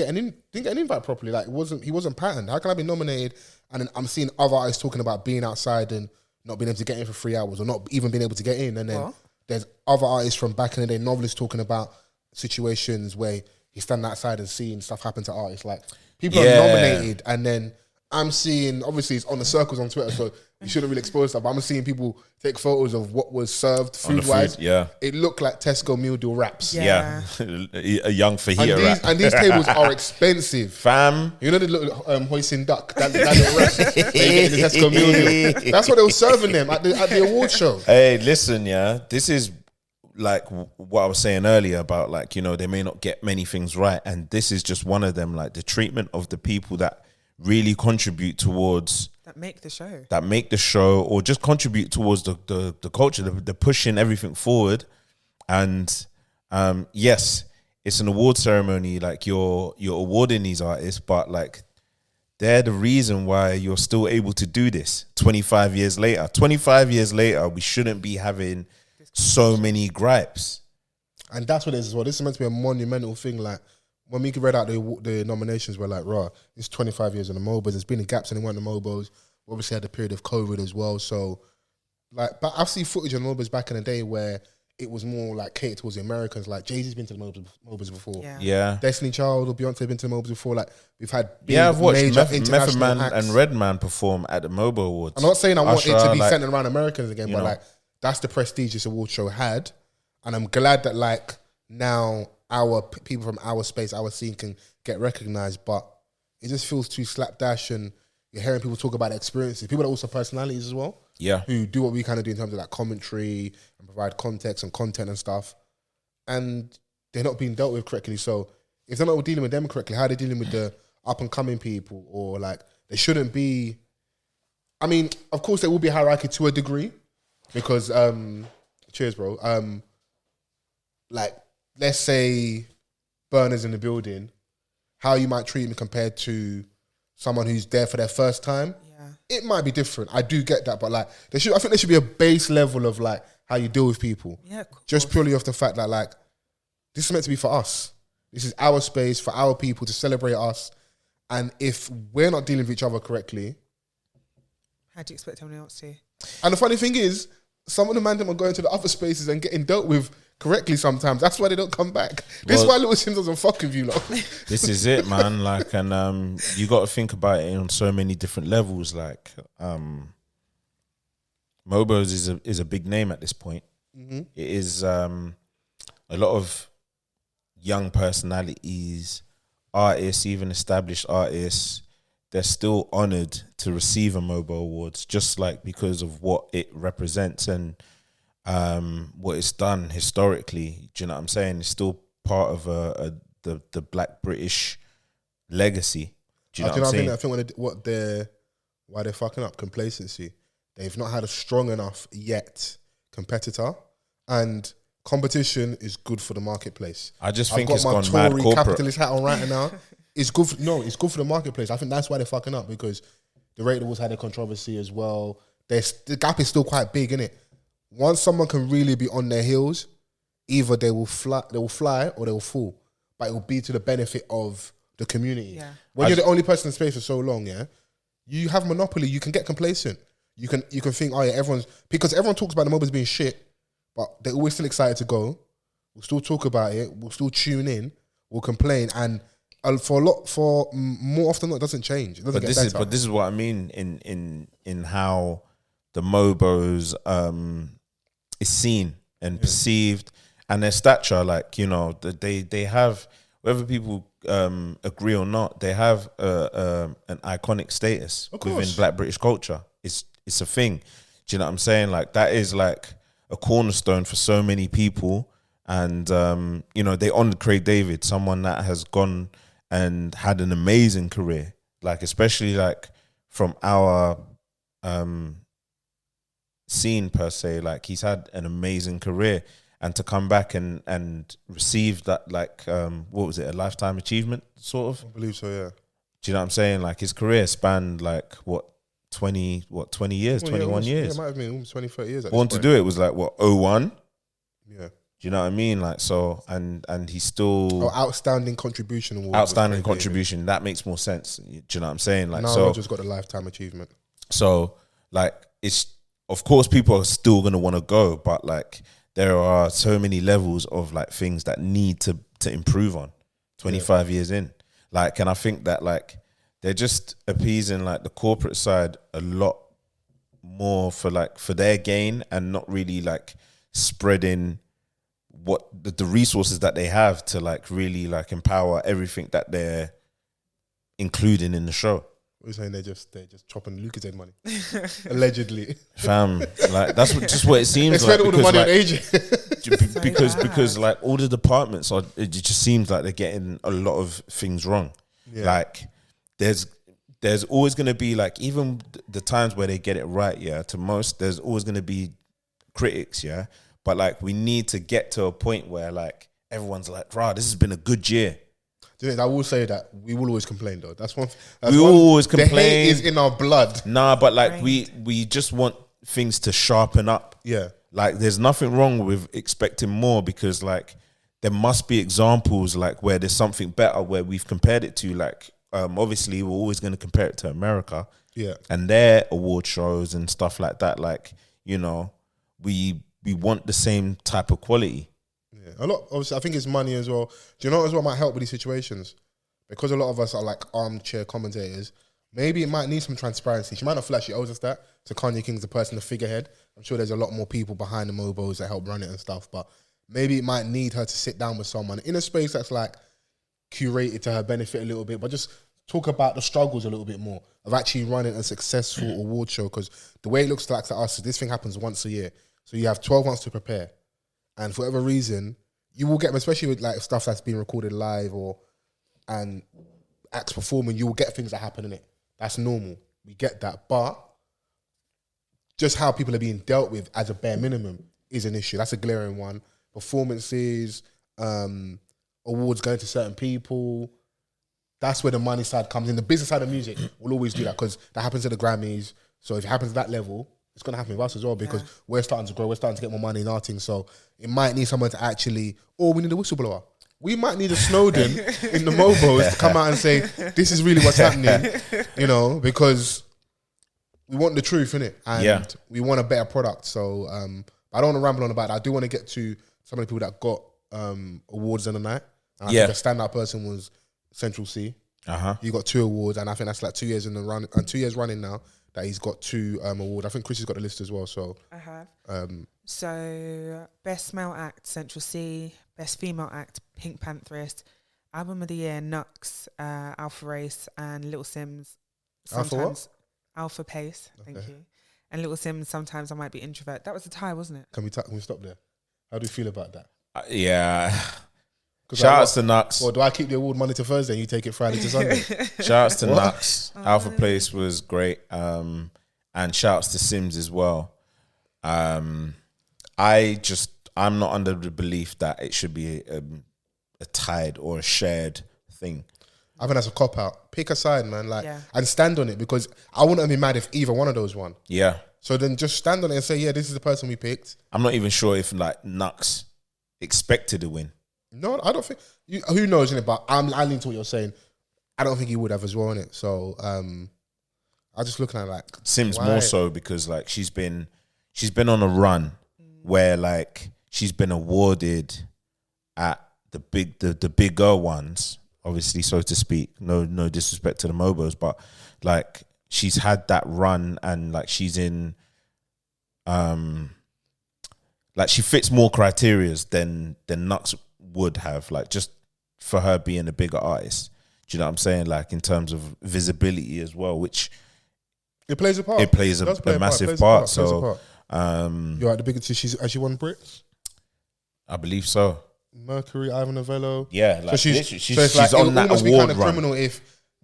an invite properly. Like he wasn't patterned. How can I be nominated and then I'm seeing other artists talking about being outside and not being able to get in for 3 hours or not even being able to get in. And then What? there's other artists from back in the day, novelists talking about situations where he's standing outside and seeing stuff happen to artists. Like people are nominated, and then I'm seeing, obviously it's on the circles on Twitter, so you shouldn't really expose stuff, but I'm seeing people take photos of what was served food-wise. Yeah. It looked like Tesco meal deal wraps. Yeah. A young fajita wrap. And these tables are expensive. Fam. You know the little hoisin duck, that little wrap they get in the Tesco meal deal. That's what they were serving them at the award show. Hey, listen, yeah. This is like what I was saying earlier about, like, you know, they may not get many things right, and this is just one of them. Like the treatment of the people that really contribute towards that make the show, or just contribute towards the culture, the pushing everything forward. And yes, it's an award ceremony, like you're awarding these artists, but like they're the reason why you're still able to do this 25 years later. 25 years later, we shouldn't be having so many gripes. And that's what it is as well. This is meant to be a monumental thing. Like when we read out the nominations, we're like, raw, it's 25 years in the MOBOs. There's been gaps in the MOBOs. We obviously had the period of COVID as well. So, like, but I've seen footage of MOBOs back in the day where it was more like catered towards the Americans. Like Jay-Z's been to the MOBOs before. Yeah. Destiny Child or Beyonce been to the MOBOs before. Like we've had big, I've watched Method Man acts. and Redman perform at the MOBO Awards. I'm not saying I want it to be like, centered around Americans again, but like that's the prestige this award show had, and I'm glad that like now our people from our space, our scene can get recognized. But it just feels too slapdash, and you're hearing people talk about their experiences. People that are also personalities as well. Yeah. Who do what we kind of do in terms of like commentary and provide context and content and stuff. And they're not being dealt with correctly. So if they're not dealing with them correctly, how are they dealing with the up and coming people? Or like they shouldn't be. I mean, of course there will be hierarchy to a degree. Because cheers, bro. Like let's say Burner's in the building, how you might treat him compared to someone who's there for their first time. It might be different. I do get that, but like I think there should be a base level of like how you deal with people. Yeah, just purely off the fact that like this is meant to be for us. This is our space for our people to celebrate us. And if we're not dealing with each other correctly, how do you expect anyone else to? And the funny thing is, some of the man them are going to the other spaces and getting dealt with correctly sometimes. That's why they don't come back. This is why Little Sims doesn't fuck with you, lot. This is it, man. Like, and you got to think about it on so many different levels. Like, MOBOs is a big name at this point. Mm-hmm. It is a lot of young personalities, artists, even established artists. They're still honoured to receive a MOBO Awards, just like because of what it represents and what it's done historically. Do you know what I'm saying? It's still part of the Black British legacy. Do you know what I'm saying? I think why they're fucking up, complacency. They've not had a strong enough yet competitor, and competition is good for the marketplace. I just think it's gone mad Tory corporate. capitalist hat on right now. It's good. It's good for the marketplace. I think that's why they're fucking up, because the Rate Awards had a controversy as well. The gap is still quite big, innit? Once someone can really be on their heels, either they will fly or they will fall. But it will be to the benefit of the community. Yeah. When you're the only person in space for so long, you have monopoly. You can get complacent. You can think, oh yeah, because everyone talks about the MOBAs being shit, but they're always still excited to go. We'll still talk about it. We'll still tune in. We'll complain, and for more often than not, it doesn't change. It doesn't get better. But this is what I mean in how the MOBOs is seen and perceived, and their stature. Like, you know, they have, whether people agree or not, they have an iconic status within Black British culture. It's a thing. Do you know what I'm saying? Like, that is like a cornerstone for so many people. And you know, they honored Craig David, someone that has gone and had an amazing career, like especially like from our scene per se. Like, he's had an amazing career, and to come back and receive that, like what was it, a lifetime achievement sort of? I believe so, yeah. Do you know what I'm saying? Like, his career spanned like 20 years, 21 years. Yeah, it might have been almost 20, 30 years. Born to Do It was like what, 01? Yeah. Do you know what I mean? Like, so, and he's still outstanding contribution award. Outstanding contribution. That makes more sense. Do you know what I'm saying? Like, now so just got the lifetime achievement. So, like, it's of course, people are still gonna want to go, but like there are so many levels of like things that need to improve on. 25 years in, like, and I think that like they're just appeasing like the corporate side a lot more for their gain, and not really like spreading what the resources that they have to like really like empower everything that they're including in the show. We're saying they're just chopping Lucasade money, allegedly. Fam, like that's just what it seems they like. They spend all the money on AJ. because like all the departments are, it just seems like they're getting a lot of things wrong. Yeah. Like there's always going to be like, even the times where they get it right, to most, there's always going to be critics, but like we need to get to a point where like everyone's like, rah, this has been a good year. I will say that we will always complain though. We always complain. The hate is in our blood. Nah, but like we just want things to sharpen up. Yeah. Like there's nothing wrong with expecting more, because like there must be examples like where there's something better where we've compared it to, like obviously we're always going to compare it to America. Yeah. And their award shows and stuff like that. Like, you know, we want the same type of quality. Yeah, a lot. Obviously, I think it's money as well. Do you know as well might help with these situations? Because a lot of us are like armchair commentators. Maybe it might need some transparency. She might not feel like she owes us that. So Kanye King's the person, the figurehead. I'm sure there's a lot more people behind the MOBOs that help run it and stuff. But maybe it might need her to sit down with someone in a space that's like curated to her benefit a little bit, but just talk about the struggles a little bit more of actually running a successful award show. Because the way it looks like to us is this thing happens once a year. So you have 12 months to prepare. And for whatever reason, you will get, especially with like stuff that's being recorded live and acts performing, you will get things that happen in it. That's normal. We get that. But just how people are being dealt with as a bare minimum is an issue. That's a glaring one. Performances, awards going to certain people. That's where the money side comes in. The business side of music will always do that, because that happens at the Grammys. So if it happens at that level, it's going to happen with us as well, because we're starting to grow. We're starting to get more money in our thing. So it might need someone to actually, or we need a whistleblower. We might need a Snowden in the MOBOs to come out and say, this is really what's happening, you know, because we want the truth, innit? And we want a better product. So I don't want to ramble on about that. I do want to get to some of the people that got awards in the night. And I think the standout person was Central C. He got 2 awards, and I think that's like 2 years in the run, and 2 years running now that he's got 2 awards. I think Chrissy's got the list as well. So I have. So best male act, Central C. Best female act, Pink Pantheress. Album of the year, Nux, Alpha Race, and Little Sims. Alpha what? Alpha Pace. Thank you. And Little Sims. Sometimes I might be introvert. That was a tie, wasn't it? Can we stop there? How do you feel about that? Shout outs to Nux. Or do I keep the award Monday to Thursday and you take it Friday to Sunday? Shout outs to Nux. Alpha Place was great. And shout outs to Sims as well. I'm not under the belief that it should be a tied or a shared thing. I think that's a cop out. Pick a side, man, and stand on it, because I wouldn't be mad if either one of those won. Yeah. So then just stand on it and say, this is the person we picked. I'm not even sure if like Nux expected to win. No, I don't think. Who knows, innit? But I lean to what you're saying. I don't think he would have as well, innit? So I'm just looking at like Sims more so, because like she's been on a run where like she's been awarded at the bigger ones, obviously, so to speak. No disrespect to the MOBOs, but like she's had that run, and like she's in like she fits more criterias than Nux would have, like just for her being a bigger artist. Do you know what I'm saying? Like in terms of visibility as well, which it plays a part. It plays a massive part. So you're at the biggest. Has she won Brits? I believe so. Mercury, Ivan Novello. Yeah, like so she's like, on that award be kind of run. Criminal if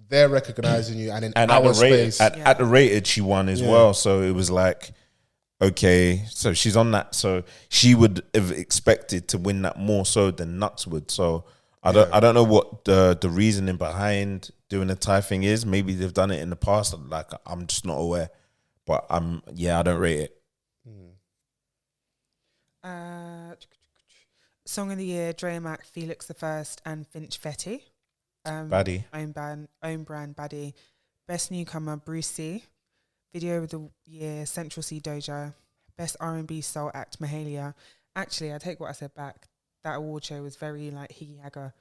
they're recognizing you, and in and our space at the Rated she won as well. So it was like, okay, so she's on that. So she would have expected to win that more so than Nux would. So I don't know what the reasoning behind doing the tie thing is. Maybe they've done it in the past. Like I'm just not aware. But I don't rate it. Song of the year, Dre Mac, Felix the First, and Finch Fetty. Baddie. Own brand Baddie. Best newcomer, Bruce C. Video of the Year, Central C Doja. Best R&B Soul Act, Mahalia. Actually, I take what I said back. That award show was very like Higgy Haga.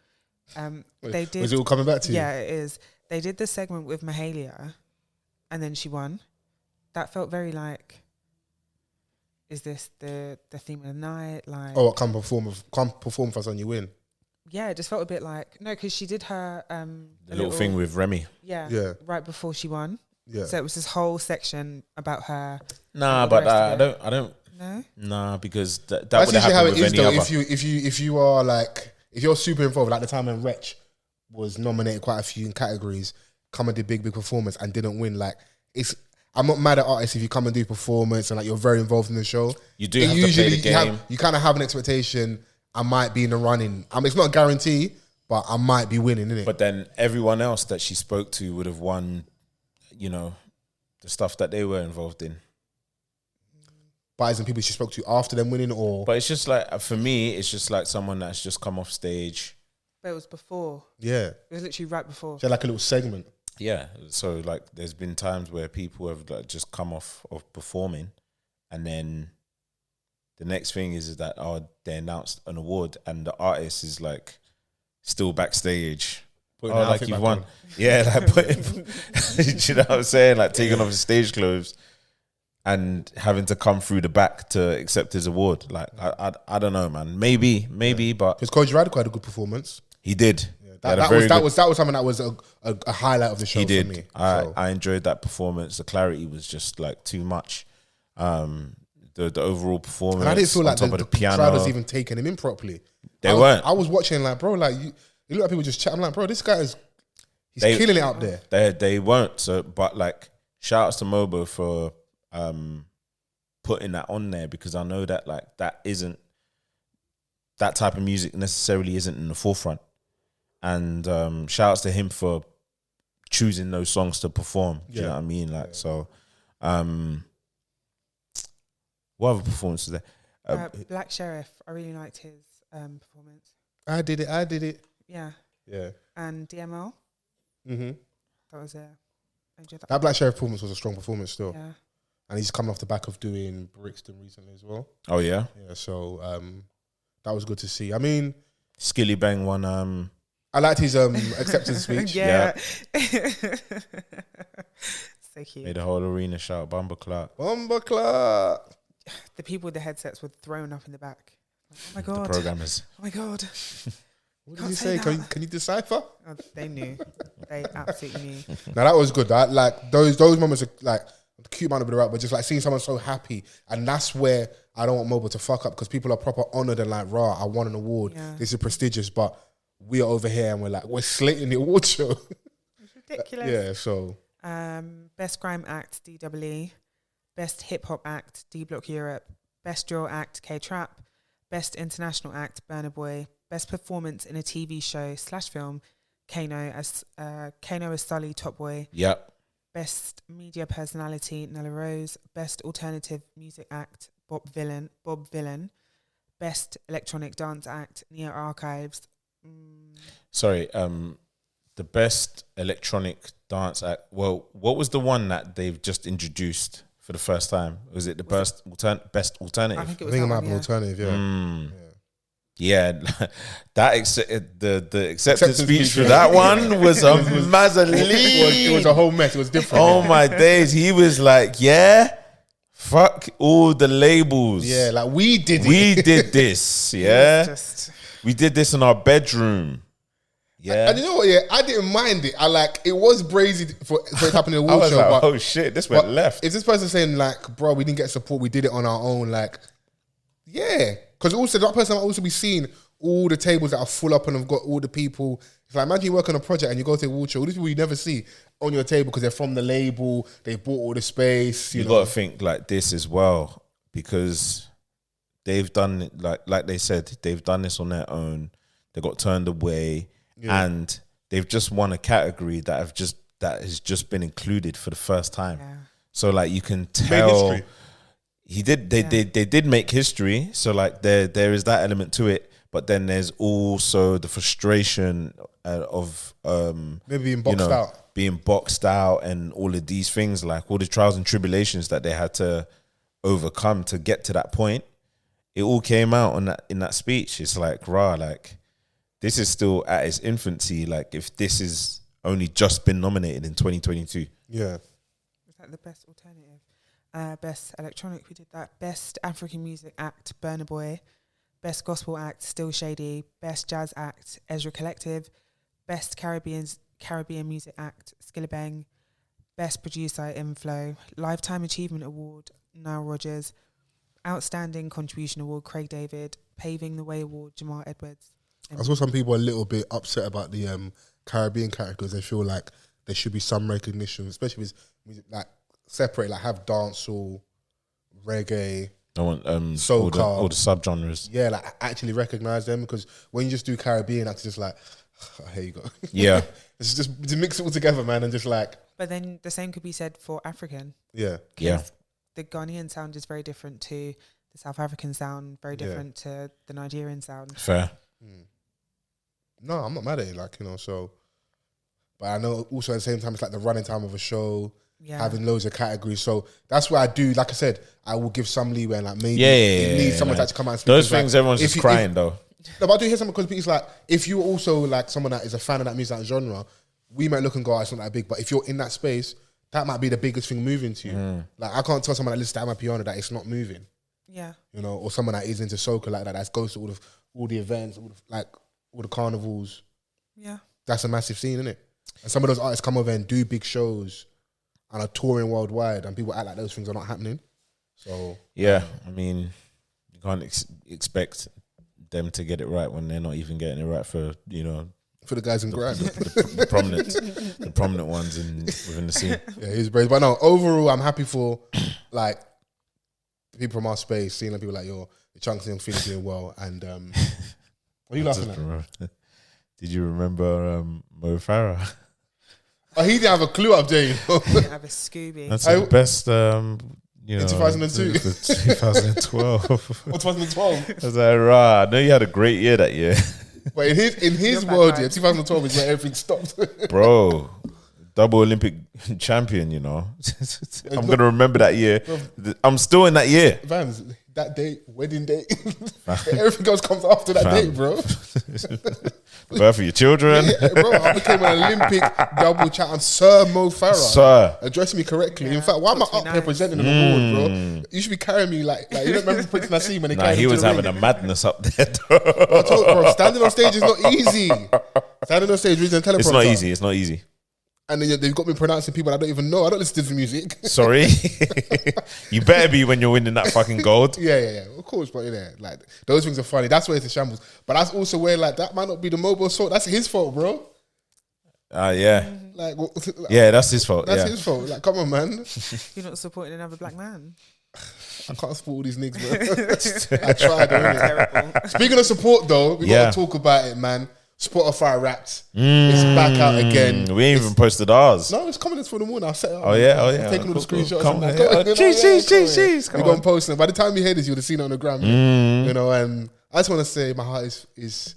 They did. Was it all coming back to you? Yeah, it is. They did the segment with Mahalia, and then she won. That felt very like, is this the theme of the night? Like, Oh, come perform for us and you win. yeah, it just felt a bit like, no, because she did her The little thing with Remy. Yeah. right before she won. Yeah. So it was this whole section about her. Nah, and all the but rest of I don't. No, Nah, because that That's would have usually how happened it with is any though. other. If you are like, if you're super involved, like the time when Wretch was nominated quite a few categories, come and did big performance and didn't win. Like, I'm not mad at artists if you come and do performance and like you're very involved in the show. You do have to play the game. You kind of have an expectation. I might be in the running. It's not a guarantee, but I might be winning, innit? But then everyone else that she spoke to would have won, you know, the stuff that they were involved in. But isn't people she spoke to after them winning, or? But it's just like, for me, it's just like someone that's just come off stage. but it was before. Yeah, It was literally right before. she had like a little segment. Yeah. So like there's been times where people have like just come off of performing, and then the next thing is that they announced an award and the artist is like still backstage. Putting Oh, the like outfit you've back won. on. Yeah, like putting, you know what I'm saying? Like taking off his stage clothes and having to come through the back to accept his award. Like, I don't know, man. Maybe, but Because Koji Radical had a good performance. he did. Yeah, He had a that was something that was a highlight of the show He did. for me. I enjoyed that performance. The clarity was just like too much. The overall performance. And I didn't feel like on top the of the piano. crowd was even taking him in properly. They weren't. I was watching like, bro, like you look at people just chatting like, bro, this guy he's killing it out there. They weren't. So, but like, shout outs to MOBO for putting that on there, because I know that like that type of music necessarily isn't in the forefront. And shout outs to him for choosing those songs to perform. Do you know what I mean? Like, so what other performances there? Black Sheriff. I really liked his performance. I did it. Yeah. Yeah. And DML. Mm-hmm. That was I enjoyed that. That Black Sheriff performance was a strong performance still. Yeah. And he's coming off the back of doing Brixton recently as well. Oh yeah. Yeah, so that was good to see. I mean, Skilly Bang won. I liked his acceptance speech. Yeah. So cute. Made the whole arena shout Bumba Clark. Bomba Clark. The people with the headsets were thrown up in the back. Like, oh my The god. programmers. Oh my god. What did Can't he say say? that. Can you decipher? Oh, they knew. They absolutely knew. Now that was good. Like those moments are like cute man of the right, but just like seeing someone so happy, and that's where I don't want MOBO to fuck up, because people are proper honoured and like, rah, I won an award. Yeah. This is prestigious, but we are over here and we're slating the award show. It's ridiculous. Yeah, so Best Grime Act, DWE. Best Hip Hop Act, D Block Europe. Best Drill Act, K Trap. Best International Act, Burna Boy. Best Performance in a TV show / film, Kano as Sully Top Boy. Yep. Best Media Personality, Nella Rose. Best Alternative Music Act, Bob Villain. Best Electronic Dance Act, Neo Archives. Sorry, the best electronic dance act. Well, what was the one that they've just introduced for the first time? Was it the best alternative? I think it I was think it that might one, be yeah. alternative, yeah. Yeah, the acceptance speech for that one was a mazzoline. It was a whole mess. It was different. Oh my days, he was like, yeah, fuck all the labels. Yeah, like we did it. We did this. Yeah, Just we did this in our bedroom. Yeah, And you know what? Yeah, I didn't mind it. It was brazy for it to happen in the I award was show. like, but oh shit, this went left. Is this person saying like, bro, we didn't get support, we did it on our own? Like, yeah, because also that person might also be seeing all the tables that are full up and have got all the people. It's like, imagine you work on a project and you go to a award show. All these people you never see on your table because they're from the label. They bought all the space. You know. got to think like this as well, because they've done it like they said, they've done this on their own. They got turned away, and they've just won a category that has just been included for the first time. yeah. So like you can tell history. they did make history. So like there is that element to it. but then there's also the frustration of maybe being boxed out and all of these things, like all the trials and tribulations that they had to overcome to get to that point. It all came out in that speech. It's like, like this is still at its infancy. Like if this is only just been nominated in 2022. Yeah. It's like the best alternative. Best electronic, we did that. Best African music act, Burna Boy. Best gospel act, Still Shady. Best jazz act, Ezra Collective. Best Caribbean music act, Skillabang. Best producer, Inflow. Lifetime Achievement Award, Nile Rodgers. Outstanding Contribution Award, Craig David. Paving the Way Award, Jamal Edwards. I saw some people a little bit upset about the Caribbean categories. They feel like there should be some recognition, especially with music like separate, like have dancehall, reggae, I want soca, all the subgenres. Yeah, like actually recognize them, because when you just do Caribbean, that's just like, here you go. Yeah, it's just to mix it all together, man, and just like. But then the same could be said for African. Yeah, yeah. The Ghanaian sound is very different to the South African sound, very different to the Nigerian sound. Fair. No, I'm not mad at it, like, you know, so. But I know also at the same time, it's like the running time of a show, having loads of categories. So that's where I do, like I said, I will give some leeway and like maybe it needs someone to actually come out and speak. Those things, like, everyone's just crying though. No, but I do hear something because it's like, if you're also like someone that is a fan of that music, that genre, we might look and go, oh, it's not that big. But if you're in that space, that might be the biggest thing moving to you. Like, I can't tell someone that listens to Amapiano that it's not moving. Yeah. You know, or someone that is into soca like that goes to all the events, all the carnivals. Yeah. That's a massive scene, isn't it? And some of those artists come over and do big shows and are touring worldwide, and people act like those things are not happening. So yeah, I mean, you can't expect them to get it right when they're not even getting it right for, you know, for the guys in grime, the prominent ones within the scene. Yeah, he's brave. But no, overall, I'm happy for like the people from our space, seeing like people like the Chunks and Young doing well. And what are you laughing at? Did you remember Mo Farah? Oh, he didn't have a clue up there. You know? He didn't have a Scooby. That's the best. You know, in 2002, 2012. Or 2012. I was like, rah, I know you had a great year that year. But in his world, 2012 is where everything stopped. Bro, double Olympic champion, you know. I'm going to remember that year. I'm still in that year. Vans, that date, wedding date, everything else comes after that date, bro. Birth for your children. Yeah, bro, I became an Olympic double champion. Sir Mo Farah. Sir. Address me correctly. In fact, why am I up here presenting an award, bro? You should be carrying me like you don't remember Prince Nassim when they carried him. He was having a madness up there, bro. Standing on stage is not easy. Standing on stage, reading a teleprompter. It's not easy. And then they've got me pronouncing people I don't even know. I don't listen to the music. Sorry. You better be when you're winning that fucking gold. Yeah. Of course, but like those things are funny. That's where it's a shambles. But that's also where like that might not be the MOBO fault. That's his fault, bro. Yeah. Like, yeah, that's his fault. That's his fault. Like, come on, man. You're not supporting another black man. I can't support all these niggas, bro. I tried, though. Speaking of support, though, we got to talk about it, man. Spotify Wrapped. It's back out again. We ain't even posted ours. No, it's coming for the morning. I'll set it up. Oh, yeah. I'm taking all the screenshots. Jeez. We're going to post it. By the time you hear this, you would have seen it on the gram. You know, and I just want to say my heart is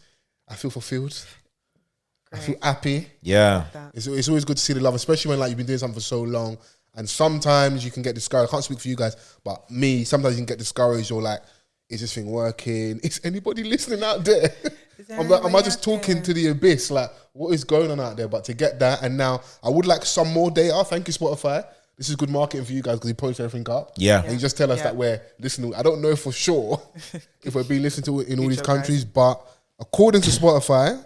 I feel fulfilled. Great. I feel happy. Yeah. It's always good to see the love, especially when like you've been doing something for so long. And sometimes you can get discouraged. I can't speak for you guys, but me, sometimes you can get discouraged or like, is this thing working? Is anybody listening out there? Am I just talking to the abyss? Like, what is going on out there? But to get that, and now I would like some more data. Thank you, Spotify. This is good marketing for you guys because you post everything up. Yeah. And you just tell us that we're listening. I don't know for sure if we're being listened to in all these countries, but according to Spotify,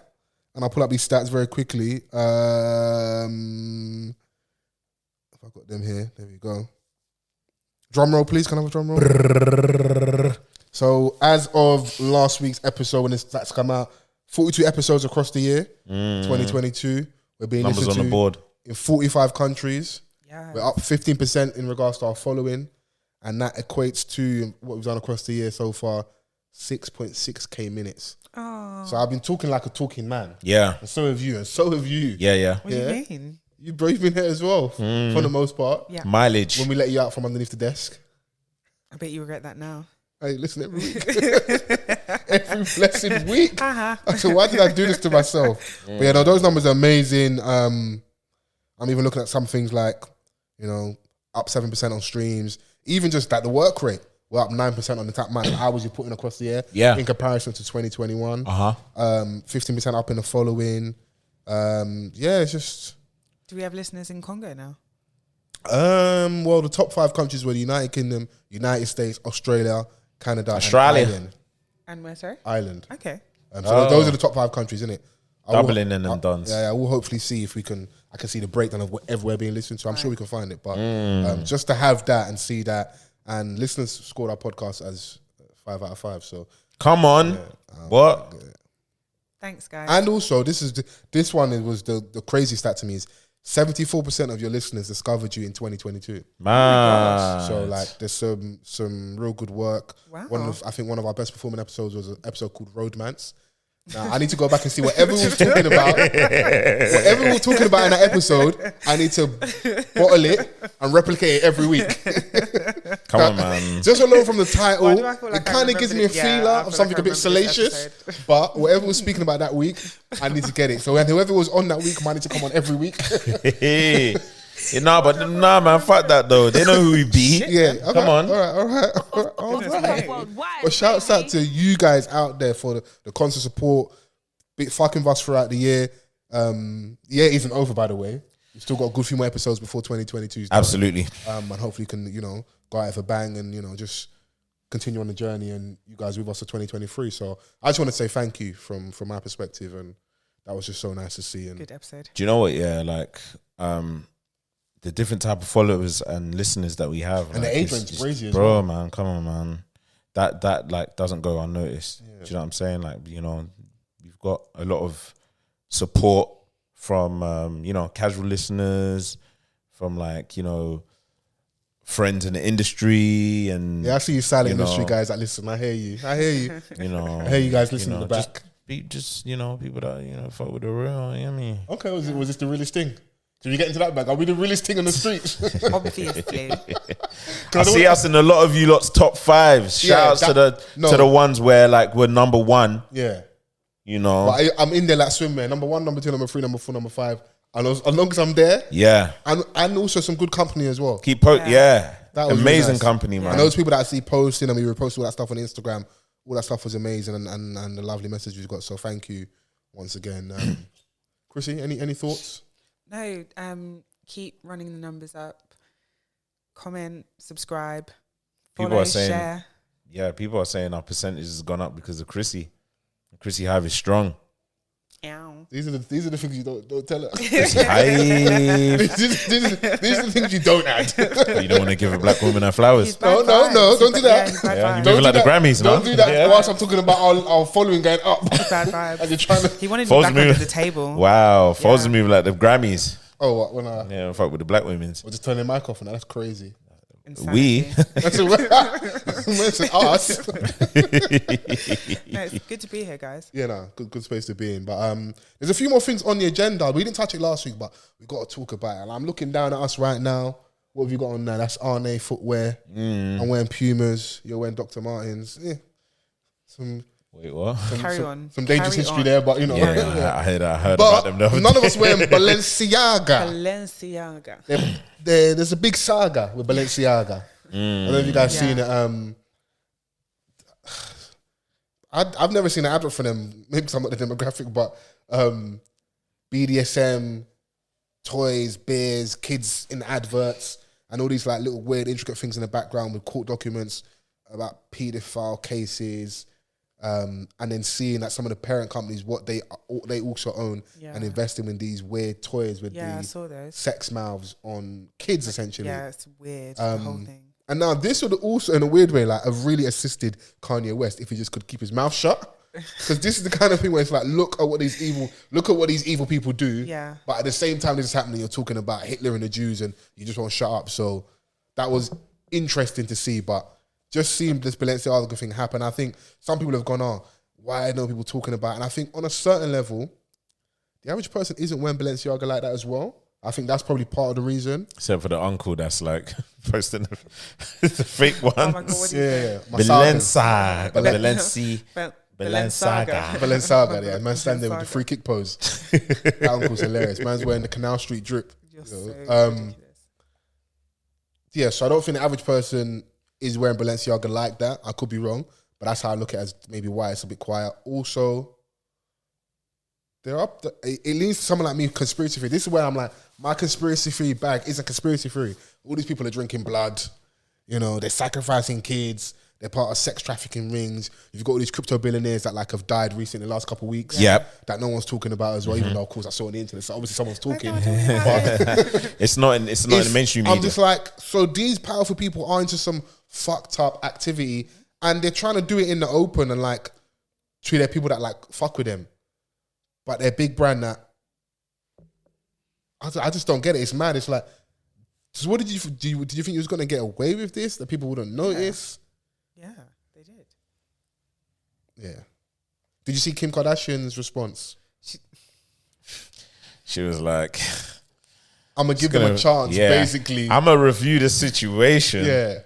and I'll pull up these stats very quickly. If I got them here, there we go. Drum roll, please. Can I have a drum roll? So, as of last week's episode, when this stats come out, 42 episodes across the year, 2022. We're being numbers listened on to the board in 45 countries. Yeah. We're up 15% in regards to our following, and that equates to what we've done across the year so far, 6.6k minutes. Oh. So I've been talking like a talking man. Yeah. And so have you, Yeah. What do you mean? You've been here as well, for the most part. Yeah. Mileage. When we let you out from underneath the desk. I bet you regret that now. I listen every week. Every blessed week. I said, why did I do this to myself? But yeah, no, those numbers are amazing. I'm even looking at some things like, you know, up 7% on streams. Even just like the work rate, we're up 9% on the amount of hours you're putting across the year in comparison to 2021. 15% up in the following. Yeah, it's just... Do we have listeners in Congo now? Well, the top 5 countries were the United Kingdom, United States, Australia, Canada, and Ireland. And where, sorry? Ireland. Okay. So those are the top 5 countries, isn't it? Dublin and then done. Yeah, we'll hopefully see if we can. I can see the breakdown of whatever we're being listened to. I'm sure we can find it, but just to have that and see that, and listeners scored our podcast as 5 out of 5. So come on, what? Thanks, guys. And also, this one was the crazy stat to me is 74% of your listeners discovered you in 2022. Man, so like, there's some real good work. Wow. I think one of our best performing episodes was an episode called Roadmance. Now, I need to go back and see whatever we were talking about. Whatever we were talking about in that episode, I need to bottle it and replicate it every week. Come on, man. Just alone from the title, Like it kind of gives me a feeler of something a bit salacious. But whatever we're speaking about that week, I need to get it. So whoever was on that week might need to come on every week. Nah, man, fuck that though. They know who we be. Yeah, come on. All right. But shouts out to you guys out there for the constant support, fucking us throughout the year. Year isn't over, by the way. We've still got a good few more episodes before 2022. Absolutely. And hopefully can, go out with a bang and, just continue on the journey, and you guys with us to 2023. So I just want to say thank you from my perspective, and that was just so nice to see. And good episode. Do you know what? Yeah, like the different type of followers and listeners that we have, and like, the age range is crazy as bro, well. man, come on, man. That like doesn't go unnoticed. Yeah. Do you know what I'm saying? Like, we've got a lot of support from casual listeners, from friends in the industry, and I see you silent industry guys that listen. I hear you. I hear you guys listen in the back. People that fuck with the real. You know what I mean? Okay, was this the realest thing? Did we get into that bag? Are we the realest thing on the streets? Obviously. I see us in a lot of you lot's top 5s. Shout outs to the ones where we're number 1. Yeah. But I'm in there like swimwear. Number 1, number 2, number 3, number 4, number 5. And as long as I'm there. Yeah. And also some good company as well. That was amazing, really nice. Company, man. And those people that I see posting, and we repost all that stuff on Instagram, all that stuff was amazing, and the lovely message we got. So thank you once again. Chrissy, any thoughts? No, keep running the numbers up. Comment, subscribe, follow, share. Yeah, people are saying our percentage has gone up because of Chrissy. Chrissy Hive is strong. Ow. These are the things you don't tell her. Chrissy Hive. these are the things you don't add. You don't want to give a black woman her flowers. No, don't do that. You're moving like the Grammys, Don't do that whilst I'm talking about our following going up. Bad vibes. And you're trying to... He wanted me back under the table. Wow, Fols is moving like the Grammys. Oh, what? When I fuck with the black women's. Or just turn their mic off and that's crazy. We. That's us. No, it's good to be here, guys. Yeah, good space to be in. But there's a few more things on the agenda. We didn't touch it last week, but we got to talk about it. And I'm looking down at us right now. What have you got on now? That's Arne footwear. I'm wearing Pumas. You're wearing Dr. Martens. Yeah. Wait, what? Some dangerous history there, but I heard about them. None of us wearing Balenciaga. There's a big saga with Balenciaga. I don't know if you guys seen it. I've never seen an advert for them. Maybe because I'm not the demographic, but BDSM, toys, beers, kids in adverts, and all these little weird, intricate things in the background with court documents about paedophile cases. And then seeing that some of the parent companies, what they also own and investing in these weird toys with the sex mouths on kids, essentially. Yeah, it's weird, the whole thing. And now this would also, in a weird way, have really assisted Kanye West if he just could keep his mouth shut. Because this is the kind of thing where it's look at what these evil people do. Yeah. But at the same time this is happening, you're talking about Hitler and the Jews, and you just want to shut up. So that was interesting to see, but just seeing this Balenciaga thing happen. I think some people have gone, why are no people talking about it? And I think on a certain level, the average person isn't wearing Balenciaga like that as well. I think that's probably part of the reason. Except for the uncle that's posting the fake Oh my ones. God, what do you say? Masagas. Balenciaga. Balenciaga, yeah. Man standing there with the free kick pose. That uncle's hilarious. Man's wearing the Canal Street drip. You're So, so ridiculous. Yeah, so I don't think the average person is wearing Balenciaga like that. I could be wrong, but that's how I look at it, as maybe why it's a bit quiet. Also, it leads to someone like me, conspiracy theory. This is where I'm like, my conspiracy theory bag isn't conspiracy theory. All these people are drinking blood. You know, they're sacrificing kids. They're part of sex trafficking rings. You've got all these crypto billionaires that like have died recently in the last couple of weeks. Yep. That no one's talking about as well, even though of course I saw on the internet. So obviously someone's talking. It's not in the mainstream media. I'm just like, so these powerful people are into some fucked up activity and they're trying to do it in the open and like to their people that like fuck with them. But they're big brand that I just don't get it. It's mad. It's like, so what did you think you was gonna get away with this? That people wouldn't notice? Yeah, they did. Yeah. Did you see Kim Kardashian's response? She was like, I'm gonna give them a chance, basically. I'm gonna review the situation. Yeah.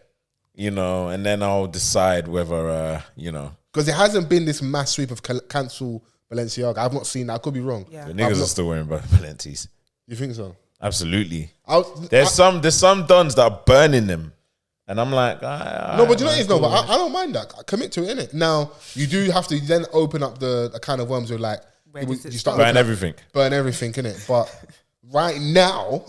You know, and then I'll decide whether, you know. Because it hasn't been this mass sweep of cancel Balenciaga. I've not seen that. I could be wrong. Yeah. The niggas are still wearing Balencis. You think so? Absolutely. There's some dons that are burning them. And I'm like, no, but you know what it is? No, but I don't mind that. I commit to it, innit? Now, you do have to then open up the kind of worms with like, you start burn everything. Burn everything, innit? But right now,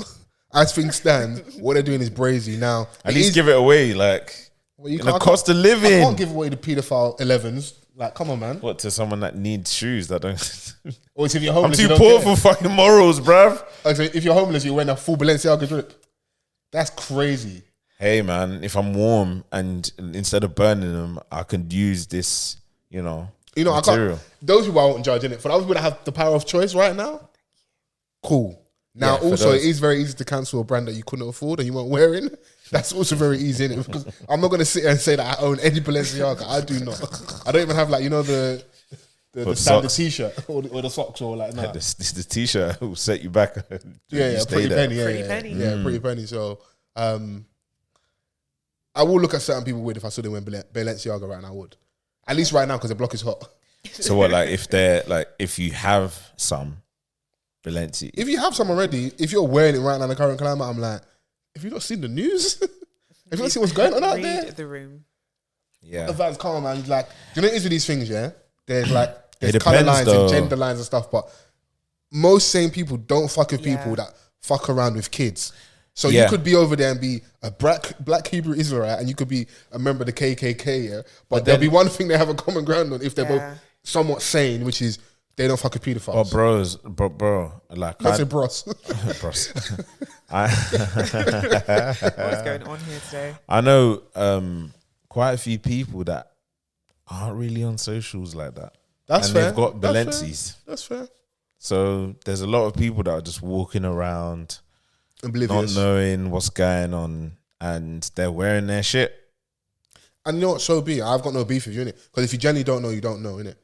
as things stand, what they're doing is brazy. Now, at least give it away, like, well, in the cost of living. I can't give away the paedophile 11s. Like, come on, man. What, to someone that needs shoes that don't... Or if you're I'm homeless, too poor for fucking morals, bruv. Okay, if you're homeless, you're wearing a full Balenciaga drip. That's crazy. Hey, man, if I'm warm and instead of burning them, I could use this, material. I can't. Those people I won't judge, innit? For those people that have the power of choice right now, cool. Now, also, it is very easy to cancel a brand that you couldn't afford and you weren't wearing. That's also very easy, innit? Because I'm not going to sit here and say that I own any Balenciaga. I do not. I don't even have, like, the standard t-shirt or the socks or like that. The t-shirt will set you back. Yeah, pretty penny. Yeah, pretty penny. So, I will look at certain people weird if I saw them wearing Balenciaga right now. I would. At least right now because the block is hot. So what, like if you have some Balenciaga. If you have some already, if you're wearing it right now in the current climate, I'm like, have you not seen the news? Have you not seen what's going on out there? Read the room. Yeah. The Vans, come on, man. Like, do you know what it is with these things, yeah? There's It colour depends, lines though. and gender lines and stuff, but most sane people don't fuck with people that fuck around with kids. So you could be over there and be a black Hebrew Israelite and you could be a member of the KKK, yeah? But there'll be one thing they have a common ground on if they're both somewhat sane, which is they don't fuck with pedophiles. Oh, bro. Like, That's a bros. bros. What's going on here today? I know quite a few people that aren't really on socials like that. That's fair. They've got Balencis. That's fair. So there's a lot of people that are just walking around, Oblivious. not knowing what's going on, and they're wearing their shit. And you know what? So be it. I've got no beef with you, innit? Because if you genuinely don't know, you don't know, innit?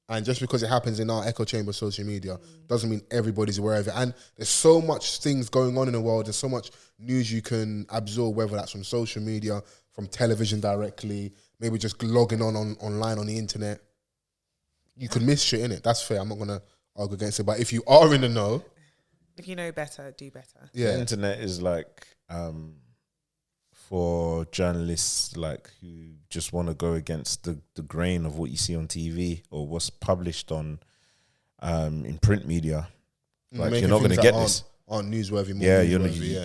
And just because it happens in our echo chamber of social media doesn't mean everybody's aware of it. And there's so much things going on in the world. There's so much news you can absorb, whether that's from social media, from television directly, maybe just logging online on the internet. You could miss shit, innit? That's fair. I'm not going to argue against it. But if you are in the know... If you know better, do better. Yeah. The internet is like... for journalists like who just want to go against the grain of what you see on TV or what's published on in print media, like you're not going to get this. Aren't newsworthy.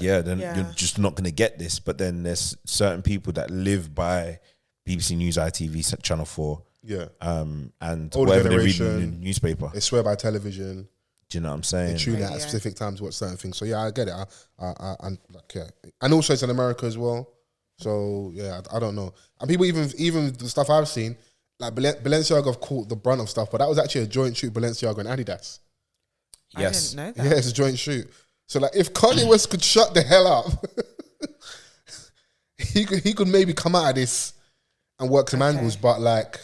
You're just not going to get this. But then there's certain people that live by BBC News, ITV, Channel 4, and older whatever they read generation, in the newspaper. They swear by television. Do you know what I'm saying? They tune out at specific times to watch certain things. So yeah, I get it. And also it's in America as well. So yeah, I don't know. And people even the stuff I've seen, like Balenciaga have caught the brunt of stuff, but that was actually a joint shoot, Balenciaga and Adidas. Yes. I didn't know that. Yeah, it's a joint shoot. So like, if Kanye West could shut the hell up, he could maybe come out of this and work some angles. But like,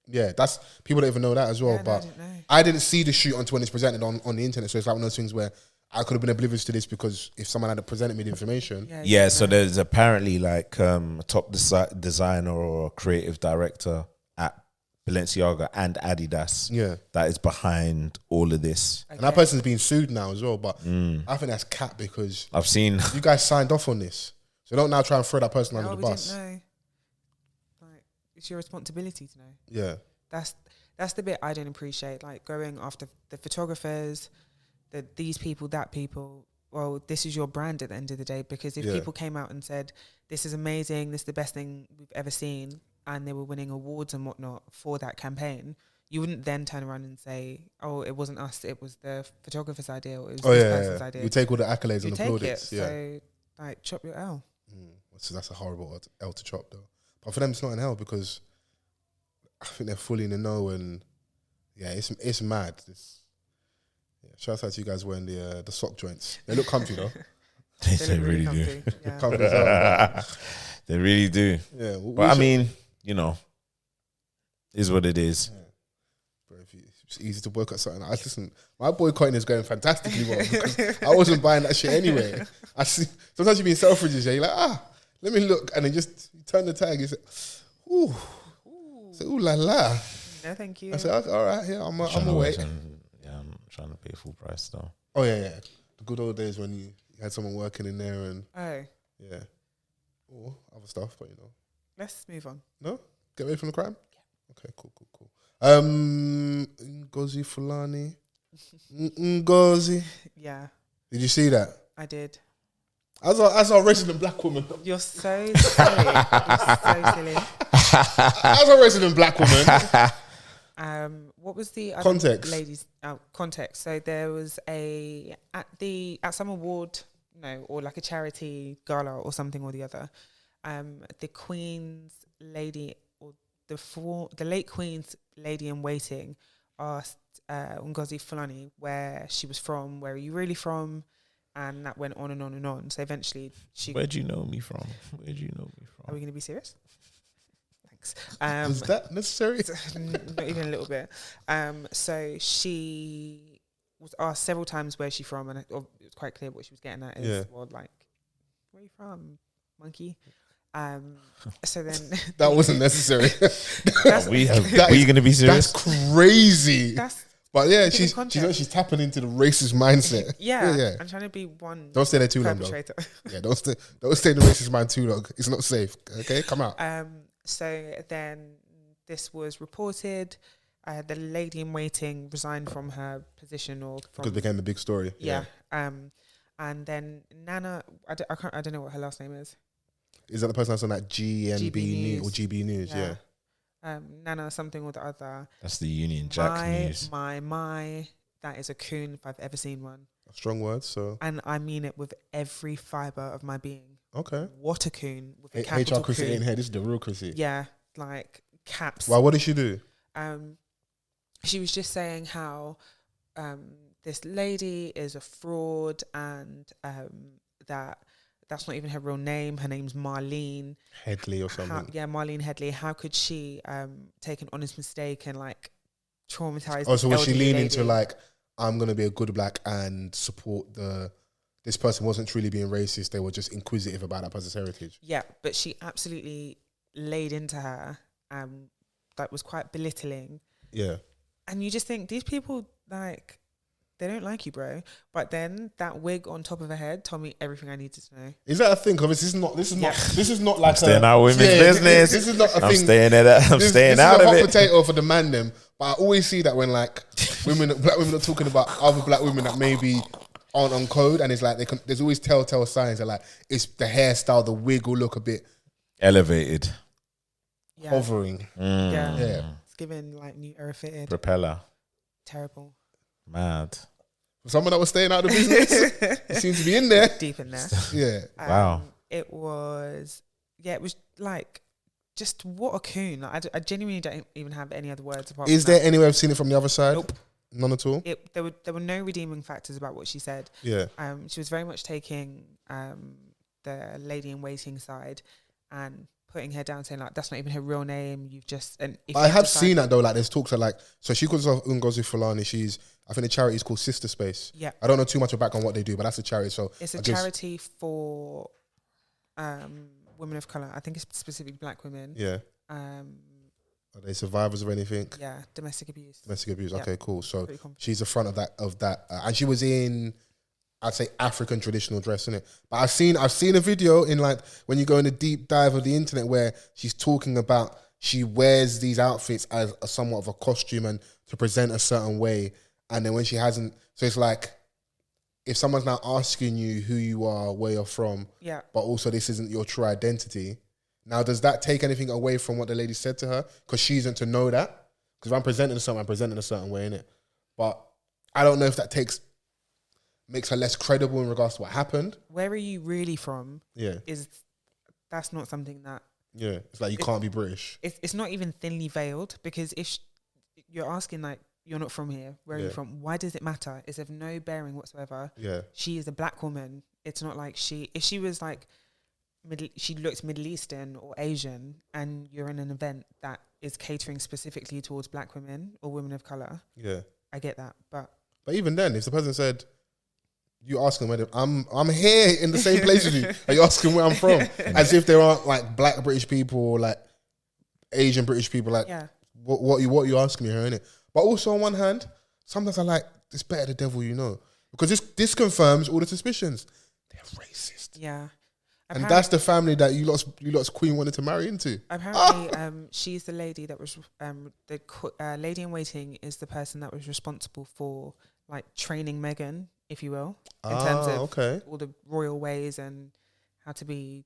yeah, that's people don't even know that as well. Yeah, but no, I didn't see the shoot until when it's presented on the internet. So it's like one of those things where I could have been oblivious to this because if someone had presented me the information. Yeah, so there's apparently like a top designer or creative director at Balenciaga and Adidas that is behind all of this. And that person's being sued now as well, but I think that's cap because I've seen you guys signed off on this. So don't now try and throw that person under the bus. Didn't know. Like, it's your responsibility to know. Yeah. That's the bit I don't appreciate. Like going after the photographers, these people, that people. Well, this is your brand at the end of the day, because if people came out and said, this is amazing, this is the best thing we've ever seen, and they were winning awards and whatnot for that campaign, you wouldn't then turn around and say, oh, it wasn't us, it was the photographer's idea, or it was this person's idea. You take all the accolades and plaudits. So, like, chop your L. So that's a horrible L to chop, though. But for them, it's not an L because I think they're fully in the know, and it's mad. Shout out to you guys wearing the sock joints. They look comfy though. They really do. Yeah. Comfy as well. They really do. Yeah, but I mean, is what it is. Yeah. Bro, it's easy to boycott something. Listen, my boycotting is going fantastically well because I wasn't buying that shit anyway. I see. Sometimes you're being self-righteous. You're like, let me look, and then you turn the tag. You say, ooh, say, ooh la la. No, thank you. I said, all right, yeah, I'm away. I'm trying to pay full price though. Oh yeah. The good old days when you had someone working in there and yeah, or other stuff, but Let's move on. No, get away from the crime. Yeah. Okay, cool. Ngozi Fulani. Ngozi. Yeah. Did you see that? I did. As a resident black woman. You're so silly. You're so silly. As a resident black woman. What was the other context? Ladies context. So there was at some award, or like a charity gala or something or the other. The Queen's lady or the late Queen's lady in waiting asked Ngozi Fulani where she was from, where are you really from, and that went on and on and on. So eventually Where'd you know me from? Are we going to be serious? Thanks. Was that necessary? Not even a little bit. So she was asked several times where she's from, and it was quite clear what she was getting at is, well, like, where are you from, monkey? So then that wasn't necessary. Are you going to be serious? That's crazy. But yeah, she's tapping into the racist mindset. Yeah. I'm trying to be one. Don't stay there too long, though. Yeah, don't stay in the racist mind too long. It's not safe. Okay, come out. So then this was reported. The lady in waiting resigned from her position, because it became a big story. Yeah. And then Nana, I don't know what her last name is. Is that the person that's on that GNB News or GB News? Yeah. Nana something or the other. That's the Union Jack news. That is a coon if I've ever seen one. Strong words, so. And I mean it with every fibre of my being. Okay. What a coon with a capital HR Chrissy coon. ain't here. This is the real Chrissy. Yeah, like caps. Well, what did she do? She was just saying how this lady is a fraud and that's not even her real name. Her name's Marlene Headley or something. Marlene Headley. How could she take an honest mistake and like traumatize? Oh, so was she leaning to like, I'm gonna be a good black and support this person wasn't truly being racist. They were just inquisitive about that person's heritage. Yeah, but she absolutely laid into her. That was quite belittling. Yeah. And you just think these people, like, they don't like you, bro. But then that wig on top of her head told me everything I needed to know. Is that a thing? Because this is not like staying out of women's business. This is not a thing. I'm staying out of it. This is a hot potato for the man them. But I always see that when like black women are talking about other black women that maybe aren't on code, and it's like there's always telltale signs that like it's the hairstyle, the wig will look a bit elevated, hovering. Yeah. It's giving like new era fitted propeller. Terrible. Mad. For someone that was staying out of the business, it seems to be in there. Deep in there. Yeah. Wow. It was like, just what a coon. I genuinely don't even have any other words apart Is from there any way of seeing it from the other side? Nope. None at all? There were no redeeming factors about what she said. Yeah. She was very much taking the lady in waiting side. and putting her down, saying like that's not even her real name. You've just and if I you have decide- seen that though. Like there's talks of like, so she calls herself Ngozi Fulani. I think the charity is called Sister Space. Yeah, I don't know too much about on what they do, but that's a charity. So it's a charity for women of color. I think it's specifically Black women. Yeah. Are they survivors of anything? Yeah, domestic abuse. Domestic abuse. Yeah. Okay, cool. So Pretty confident. she's the front of that, and she was in, I'd say, African traditional dress, innit? But I've seen a video in like when you go in a deep dive of the internet where she's talking about she wears these outfits as a somewhat of a costume and to present a certain way, and then when she hasn't, so it's like if someone's now asking you who you are, where you're from, Yeah. but also this isn't your true identity. Now, does that take anything away from what the lady said to her? Because she isn't to know that. Because if I'm presenting something, I'm presenting a certain way, innit? But I don't know if that makes her less credible in regards to what happened. Where are you really from? Yeah. That's not something that Yeah. It's like you can't be British. it's not even thinly veiled, because if you're asking like you're not from here, where are you from? Why does it matter? It's of no bearing whatsoever. Yeah. She is a Black woman. It's not like if she was like she looked Middle Eastern or Asian, and you're in an event that is catering specifically towards Black women or women of color. Yeah. I get that, but even then, if the person said, you ask them where I'm here in the same place as you. Are you asking where I'm from? As if there aren't like Black British people or like Asian British people. Like, what you asking me here, innit? But also on one hand, sometimes I like, it's better the devil you know. Because this confirms all the suspicions. They're racist. Yeah. And that's the family that you lot's queen wanted to marry into. Apparently, she's the lady that was the lady in waiting is the person that was responsible for like training Meghan, if you will, in terms of all the royal ways and how to be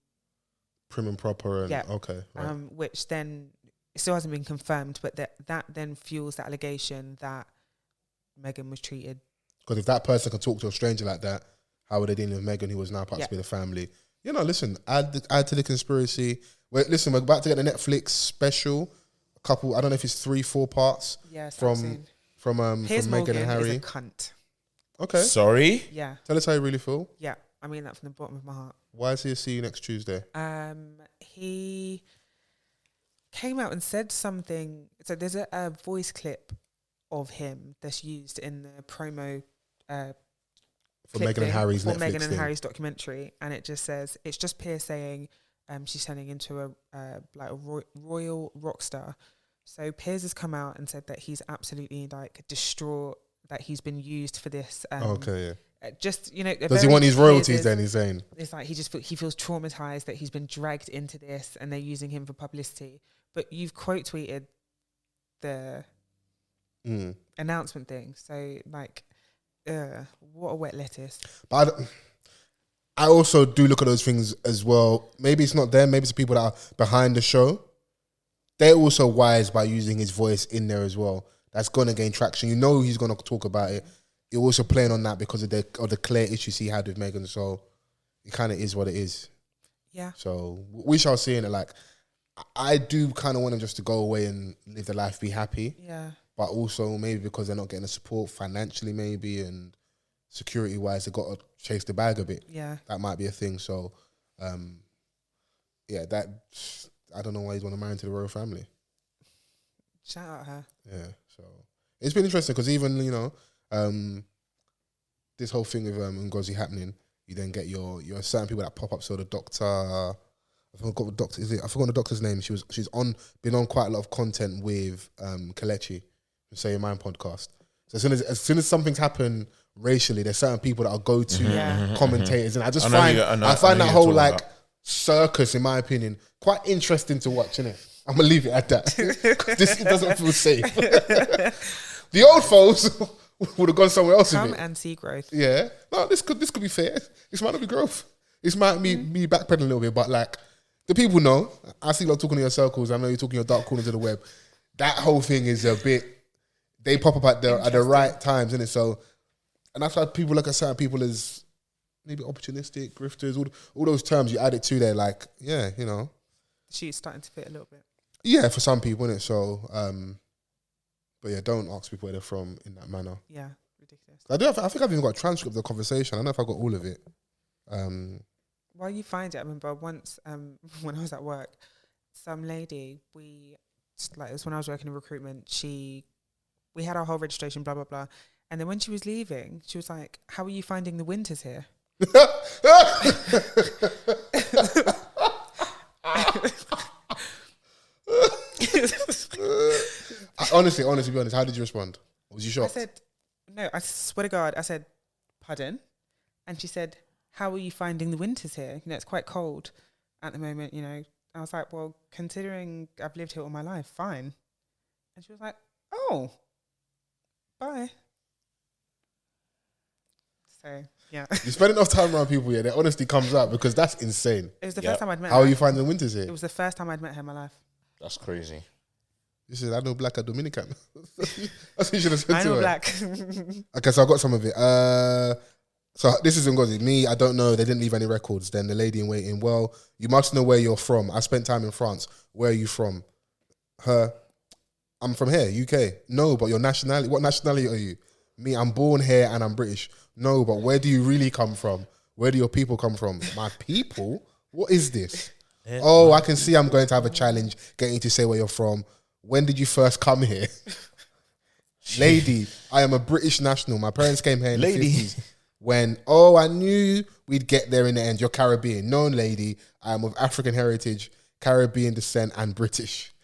prim and proper. And okay, right. Which then it still hasn't been confirmed, but that then fuels the allegation that Meghan was treated. Because if that person can talk to a stranger like that, how would they deal with Meghan, who was now part of the family? You know, listen, add to the conspiracy. We're about to get the Netflix special. A couple, I don't know if it's 3-4 parts. Yes, from Meghan and Harry. Is a cunt. Okay. Sorry? Yeah. Tell us how you really feel. Yeah. I mean that from the bottom of my heart. Why is he see you next Tuesday? He came out and said something. So there's a voice clip of him that's used in the promo for Meghan and Harry's Netflix Meghan and thing. Harry's documentary, and it just says it's just Piers saying she's turning into a royal rock star. So Piers has come out and said that he's absolutely like distraught that he's been used for this. Just does he want his royalties? Then he's saying it's like he feels traumatized that he's been dragged into this and they're using him for publicity. But you've quote tweeted the announcement thing, so like. What a wet lettuce. But I also do look at those things as well. Maybe it's not them. Maybe it's the people that are behind the show. They're also wise by using his voice in there as well. That's going to gain traction. You know he's going to talk about it. You're also playing on that because of the clear issues he had with Meghan. So it kind of is what it is. Yeah. So we shall see in it. Like, I do kind of want him just to go away and live the life, be happy. Yeah. But also maybe because they're not getting the support financially maybe and security-wise, they've got to chase the bag a bit. Yeah. That might be a thing. So, that I don't know why he's want to marry into the royal family. Shout out her. Yeah, so it's been interesting because even, this whole thing with Ngozi happening, you then get your certain people that pop up. So the doctor, I forgot the doctor's name. She's been on quite a lot of content with Kelechi. Say Your Mind podcast. So as soon as something's happened racially, there's certain people that are go-to commentators, and I find that whole like circus, in my opinion, quite interesting to watch. Innit? I'm gonna leave it at that. It doesn't feel safe. The old folks would have gone somewhere else. Come and see growth. Yeah, no, this could be fair. This might not be growth. This might be me backpedaling a little bit, but like the people know. I see you lot talking in your circles. I know you're talking your dark corners of the web. That whole thing is a bit. They pop up at the right times, innit? So, and that's why people look at certain people as maybe opportunistic, grifters, all those terms you add it to there, like, yeah, She's starting to fit a little bit. Yeah, for some people, innit? So, but yeah, don't ask people where they're from in that manner. Yeah, ridiculous. I think I've even got a transcript of the conversation. I don't know if I got all of it. Well, while you find it, I remember once when I was at work, some lady, it was when I was working in recruitment, we had our whole registration, blah, blah, blah. And then when she was leaving, she was like, how are you finding the winters here? Honestly, be honest, how did you respond? Was you shocked? I said, no, I swear to God, I said, pardon? And she said, how are you finding the winters here? You know, it's quite cold at the moment, you know. I was like, well, considering I've lived here all my life, fine. And she was like, oh, bye. So, yeah. You spend enough time around people, yeah, their honesty comes out because that's insane. It was the first time I'd met her. How are you finding the winters here? It was the first time I'd met her in my life. That's crazy. This is, I know black or Dominican. That's what you should have said I to know her. black. Okay, so I got some of it. So this is Ngozi. Me, I don't know. They didn't leave any records. Then the lady in waiting. Well, you must know where you're from. I spent time in France. Where are you from? Her. I'm from here, UK. No, but your nationality. What nationality are you? Me, I'm born here and I'm British. No, but where do you really come from? Where do your people come from? My people? What is this? Yeah. Oh, I can see I'm going to have a challenge getting you to say where you're from. When did you first come here? Lady, I am a British national. My parents came here in the 50s. When, I knew we'd get there in the end. You're Caribbean. No, lady, I am of African heritage, Caribbean descent, and British.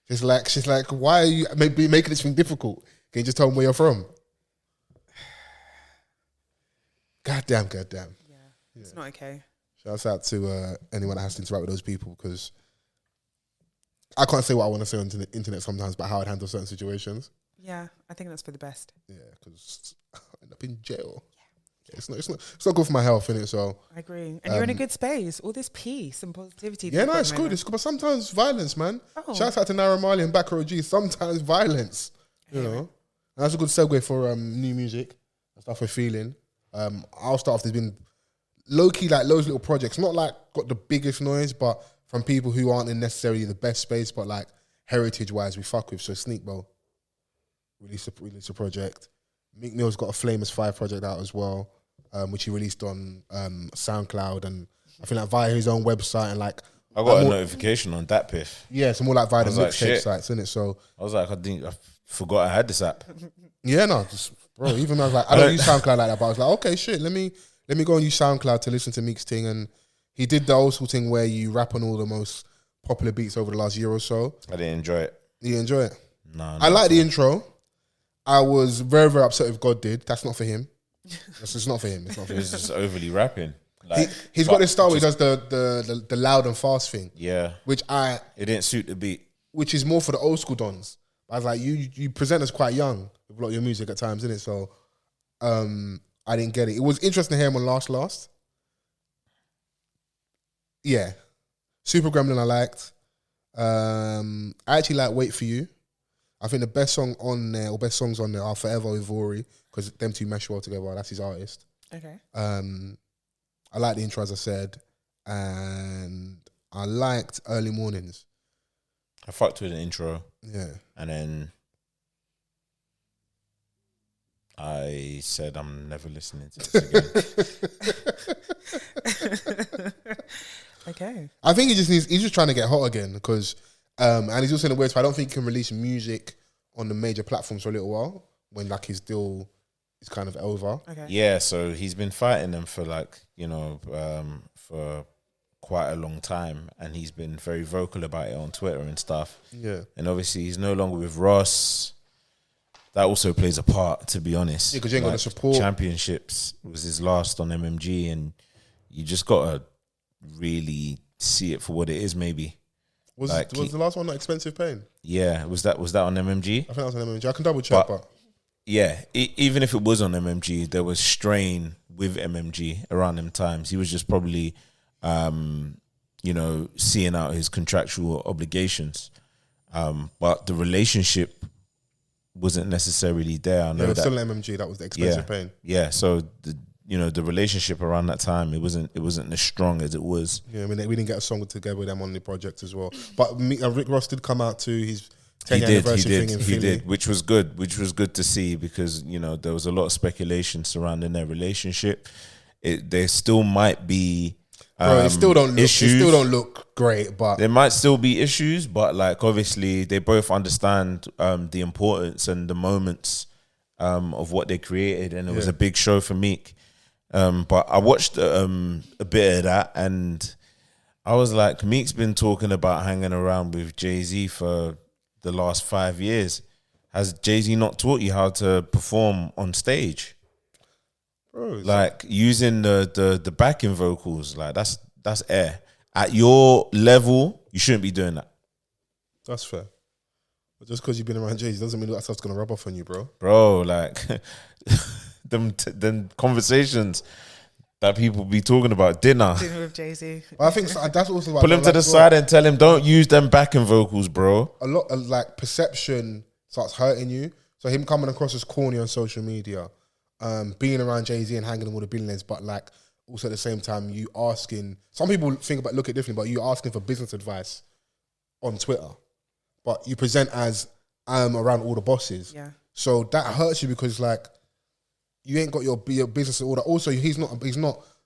She's like, why are you making this thing difficult? Can you just tell me where you're from? Goddamn. Yeah, it's not okay. Shouts out to anyone that has to interact with those people, because I can't say what I want to say on the internet sometimes about how I'd handle certain situations. Yeah, I think that's for the best. Yeah, because I end up in jail. It's not good for my health, innit? So I agree. And you're in a good space. All this peace and positivity. Yeah, no, it's good. It's good. But sometimes violence, man. Oh. Shouts out to Naira Marley and Back Row G. Sometimes violence, you know. And that's a good segue for new music and stuff we're feeling. I'll start off. There's been low-key, like, loads of little projects. Not like got the biggest noise, but from people who aren't in necessarily the best space, but like heritage-wise we fuck with. So Sneak Bow released a project. Meek Mill's got a Flamers 5 project out as well. Which he released on SoundCloud and I think like via his own website, and like I got a notification on that piff. Yeah, it's more like via the mixtape sites, isn't it? So I was like, I forgot I had this app. Yeah, no, just, bro. Even though I was like, I don't use SoundCloud like that, but I was like, okay, shit, let me go and use SoundCloud to listen to Meek's thing. And he did the old school thing where you rap on all the most popular beats over the last year or so. I didn't enjoy it. You enjoy it? No. I like the intro. I was very, very upset if God did. That's not for him. It's not for him. It's not for him. He's just overly rapping. Like, he's got this style where he does the loud and fast thing. Yeah. Which it didn't suit the beat. Which is more for the old school dons. I was like, you present us quite young with a lot of your music at times, innit? So I didn't get it. It was interesting to hear him on Last. Yeah. Super Gremlin I liked. I actually like Wait For You. I think the best song on there, or best songs on there, are Forever with Ori, because them two mesh well together. That's his artist. Okay. I like the intro, as I said, and I liked Early Mornings. I fucked with the intro. Yeah. And then I said I'm never listening to this again. Okay. I think he's just trying to get hot again, because and he's also in a weird spot. I don't think he can release music on the major platforms for a little while when like his deal is kind of over. Okay. Yeah, so he's been fighting them for like, for quite a long time, and he's been very vocal about it on Twitter and stuff. Yeah. And obviously he's no longer with Ross. That also plays a part, to be honest. Yeah, because you ain't got the support. Championships was his last on MMG, and you just gotta really see it for what it is, maybe. Was the last one not Expensive Pain? Yeah, was that on MMG? I think that was on MMG. I can double check, but yeah, even if it was on MMG, there was strain with MMG around them times. He was just probably, seeing out his contractual obligations, but the relationship wasn't necessarily there. I know it was still on MMG. That was the Expensive Pain. Yeah, so the relationship around that time, it wasn't as strong as it was. Yeah, I mean, we didn't get a song together with them on the project as well. But Rick Ross did come out to his 10th anniversary thing in Philly. He did, which was good to see, because there was a lot of speculation surrounding their relationship. There still might be Bro, it still don't look. issues. It still don't look great, but There might still be issues, but like obviously they both understand the importance and the moments of what they created, and it was a big show for Meek. But I watched a bit of that, and I was like, Meek's been talking about hanging around with Jay-Z for the last 5 years. Has Jay-Z not taught you how to perform on stage? bro, Like using the backing vocals, like that's air. At your level, you shouldn't be doing that. that's fair. But just because you've been around Jay-Z doesn't mean that stuff's gonna rub off on you, bro. Bro, like them conversations that people be talking about, dinner with Jay-Z. But I think that's also why pull him to the side and tell him don't use them backing vocals, bro. a lot of like perception starts hurting you. So him coming across as corny on social media, being around Jay-Z and hanging with all the billionaires, but like also at the same time you asking. Some people look at it differently, but you asking for business advice on Twitter, but you present as I'm around all the bosses. Yeah. So that hurts you because like you ain't got your business order. Also, he's not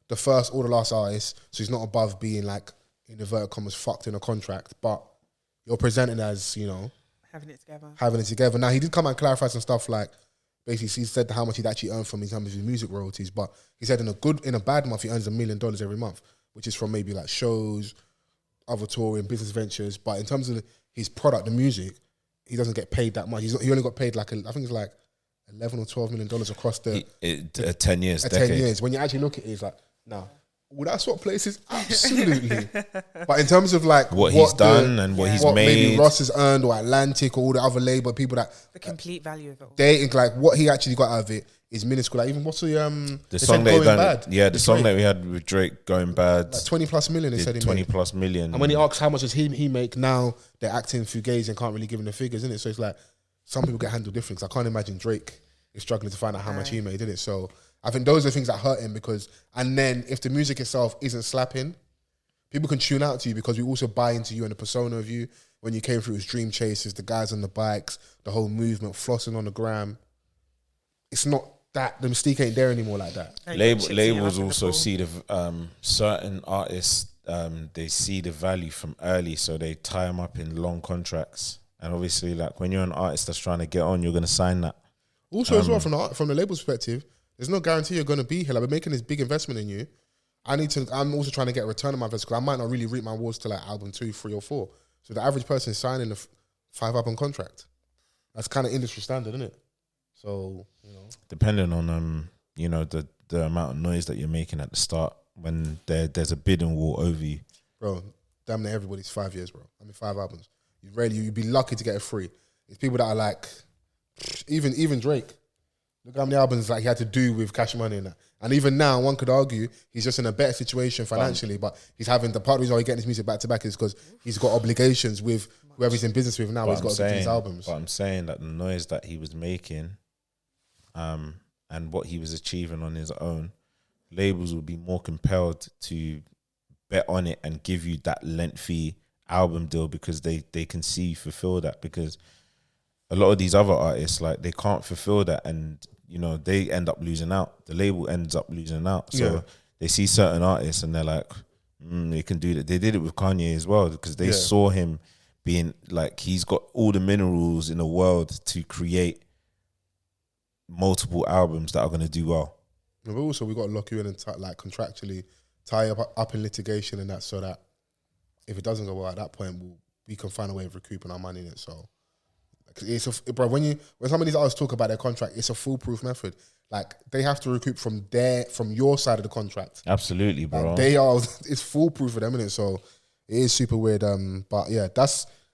the first or the last artist, so he's not above being like in inverted commas fucked in a contract. But you're presenting as Having it together. Now he did come out and clarify some stuff like basically he said how much he'd actually earned from in terms of his music royalties. But he said in a bad month he earns $1 million every month, which is from maybe like shows, other touring, business ventures. But in terms of his product, the music, he doesn't get paid that much. He only got paid like I think it's like $11 or $12 million across the 10 years, 10 years. When you actually look at it, it's like, nah. Well, that's what places absolutely. But in terms of like what he's done and what he's made, maybe Ross has earned or Atlantic or all the other label people that the complete value of it all. They like what he actually got out of it is minuscule. Like even what's the song that he done? Bad? Yeah, the song that we had with Drake, Going Bad, like 20 plus million. They said he 20 made. plus million. And when he asks how much does he make now, they're acting fugazi and can't really give him the figures, isn't it? So it's like some people get handled different. I can't imagine Drake is struggling to find out how much he made, isn't it? So I think those are the things that hurt him because, and then if the music itself isn't slapping, people can tune out to you because we also buy into you and the persona of you. When you came through as Dream Chasers, the guys on the bikes, the whole movement, flossing on the gram. It's not that, the mystique ain't there anymore like that. Labels also see the certain artists, they see the value from early, so they tie them up in long contracts. And obviously, like when you're an artist that's trying to get on, you're going to sign that. Also, as well, from the label's perspective, there's no guarantee you're going to be here. Like, we're making this big investment in you. I'm also trying to get a return on my investment because I might not really reap my rewards till like album 2, 3, or 4. So the average person is signing a 5-album contract. That's kind of industry standard, isn't it? So, depending on the amount of noise that you're making at the start when there's a bidding war over you. Bro, damn near everybody's 5 years, bro. 5 albums. You'd be lucky to get it free. It's people that are like, even Drake. Look how many albums like he had to do with Cash Money and that. And even now, one could argue he's just in a better situation financially, but he's having the part of the reason why he's getting his music back to back is because he's got obligations with whoever he's in business with now. He's got to do his albums. But I'm saying that the noise that he was making, and what he was achieving on his own, labels would be more compelled to bet on it and give you that lengthy album deal because they can see you fulfill that. Because a lot of these other artists, like, they can't fulfill that, and they end up losing out. The label ends up losing out. So they see certain artists and they're like, they can do that. They did it with Kanye as well because they saw him being like, he's got all the minerals in the world to create multiple albums that are going to do well. But also, we got to lock you in and contractually tie up in litigation and that, so that if it doesn't go well at that point, we can find a way of recouping our money in it. So. Bro, when some of these artists talk about their contract, it's a foolproof method. Like, they have to recoup from your side of the contract. Absolutely, bro. Like, it's foolproof for them, isn't it? So it is super weird. But yeah,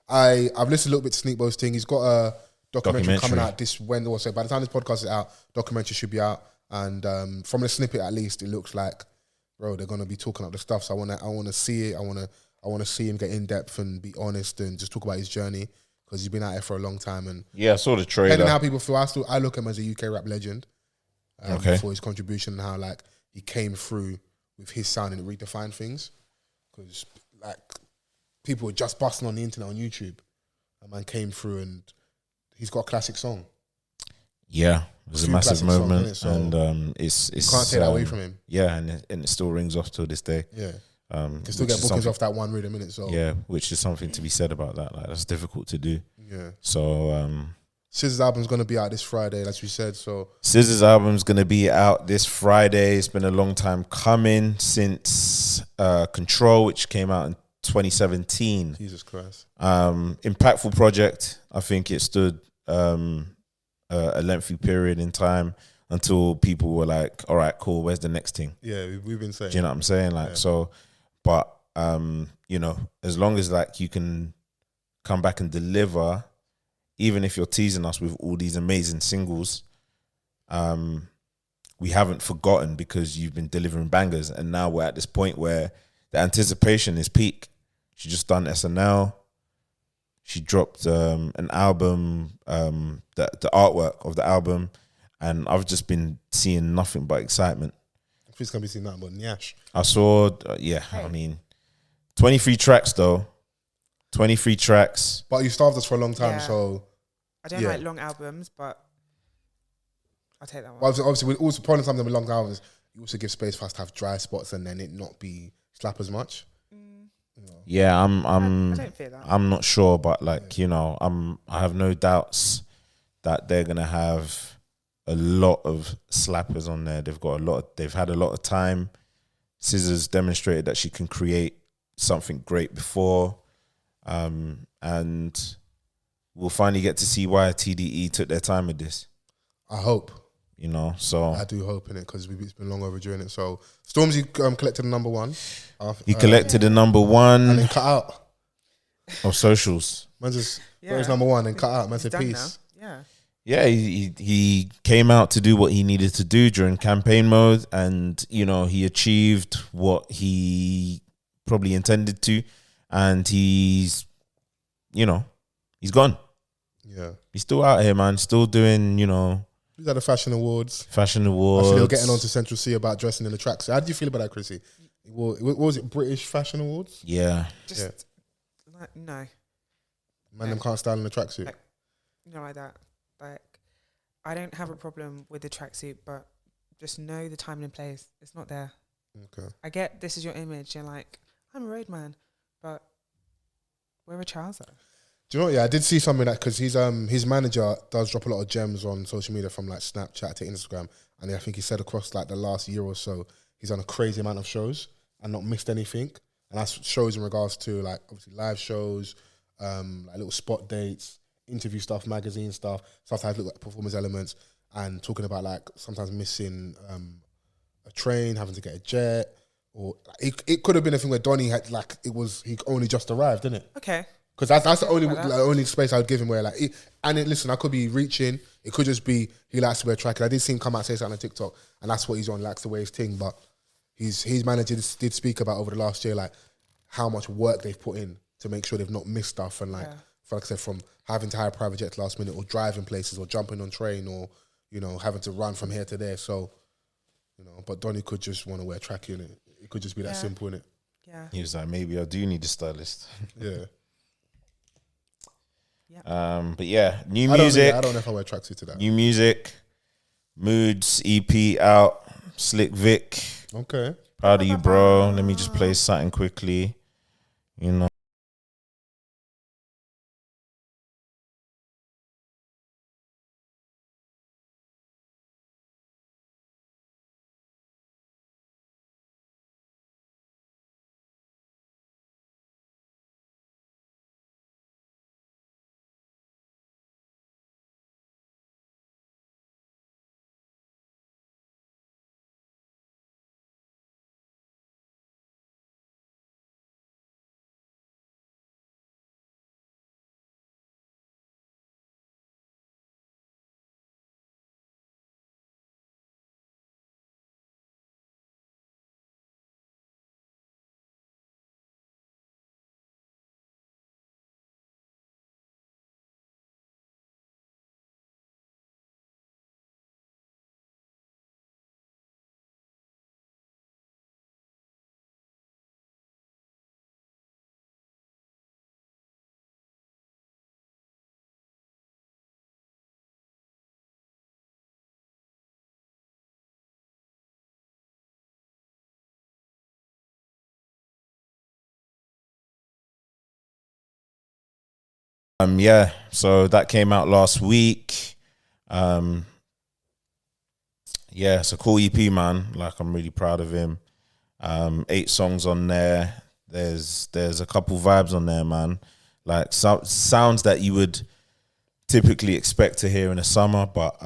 I've listened a little bit to Sneak Bo's thing. He's got a documentary coming out this Wednesday. So by the time this podcast is out, documentary should be out. And from the snippet, at least, it looks like, bro, they're gonna be talking up the stuff. So I wanna see it. I wanna see him get in depth and be honest and just talk about his journey. Because he's been out here for a long time, and I saw the trailer. Depending on how people feel, I look at him as a UK rap legend. For his contribution and how like he came through with his sound and it redefined things. Because like people were just busting on the internet on YouTube, and man came through and he's got a classic song. Yeah, it was a massive moment, and it's you can't take that away from him. Yeah, and it still rings off till this day. Yeah. You can still get bookings off that one rhythm, innit? So yeah, which is something to be said about that. Like that's difficult to do. Yeah. So SZA's album's gonna be out this Friday, as we said. So SZA's album's gonna be out this Friday. It's been a long time coming since Control, which came out in 2017. Jesus Christ. Impactful project. I think it stood a lengthy period in time until people were like, all right, cool, where's the next thing? Yeah, we've been saying. Do you know what I'm saying? Like, so, but, you know, as long as like you can come back and deliver, even if you're teasing us with all these amazing singles, we haven't forgotten because you've been delivering bangers. And now we're at this point where the anticipation is peak. She just done SNL. She dropped an album, the artwork of the album, and I've just been seeing nothing but excitement. I think it's going to be seeing nothing but Nyash. I saw, I mean, 23 tracks though. 23 tracks. But you starved us for a long time, so... I don't like long albums, but I'll take that one. Well, obviously, with also part of the time with long albums, you also give space for us to have dry spots and then it not be slap as much. You know. Yeah, I don't fear that. I'm not sure, but like, you know, I have no doubts that they're gonna have a lot of slappers on there. They've had a lot of time. SZA's demonstrated that she can create something great before. And we'll finally get to see why TDE took their time with this. I hope. You know, so I do hope in it because it's been long overdue in it. So Stormzy collected the number one. He collected the number one and then cut out of socials. Man just where's number one and cut out. Man said peace. Now. Yeah, he came out to do what he needed to do during campaign mode, and you know he achieved what he probably intended to, and he's gone. Yeah, he's still out here, man. Still doing, you know. He's at the Fashion Awards. Fashion Awards. Actually, they were getting on to Central C about dressing in the tracksuit. So how do you feel about that, Chrissy? What was it? British Fashion Awards? Yeah. Like, no. Man, them can't style in the tracksuit. Like that. Like, I don't have a problem with the tracksuit, but just know the time and place. It's not there. Okay. I get this is your image. You're like, I'm a road man, but wear a trouser. Do you know what? Yeah, I did see something that because his manager does drop a lot of gems on social media from like Snapchat to Instagram, and I think he said across like the last year or so he's done a crazy amount of shows and not missed anything. And that's shows in regards to like obviously live shows, like little spot dates, interview stuff, magazine stuff. Sometimes look like performance elements and talking about like sometimes missing a train, having to get a jet, or it could have been a thing where Donny had like he only just arrived, didn't it? Okay. Because that's the only space I would give him where listen, I could be reaching. It could just be he likes to wear trackers. I did see him come out and say something on TikTok, and that's what he's on, likes to wear his thing. But his manager did speak about over the last year, like how much work they've put in to make sure they've not missed stuff, and like I said, from having to hire private jets last minute, or driving places, or jumping on train, or having to run from here to there. So but Donny could just want to wear tracky in it. It could just be that simple, innit? Yeah. He was like, maybe I do need a stylist. Yeah. Yeah. But yeah, new music. I don't know if I wear tracksuit to that. New music, Moods EP out, Slick Vic. Okay. Proud of you, bro. Let me just play something quickly. You know. Yeah, so that came out last week. Yeah, it's a cool EP, man. Like, I'm really proud of him. 8 songs on there. There's a couple vibes on there, man. Like sounds that you would typically expect to hear in the summer, but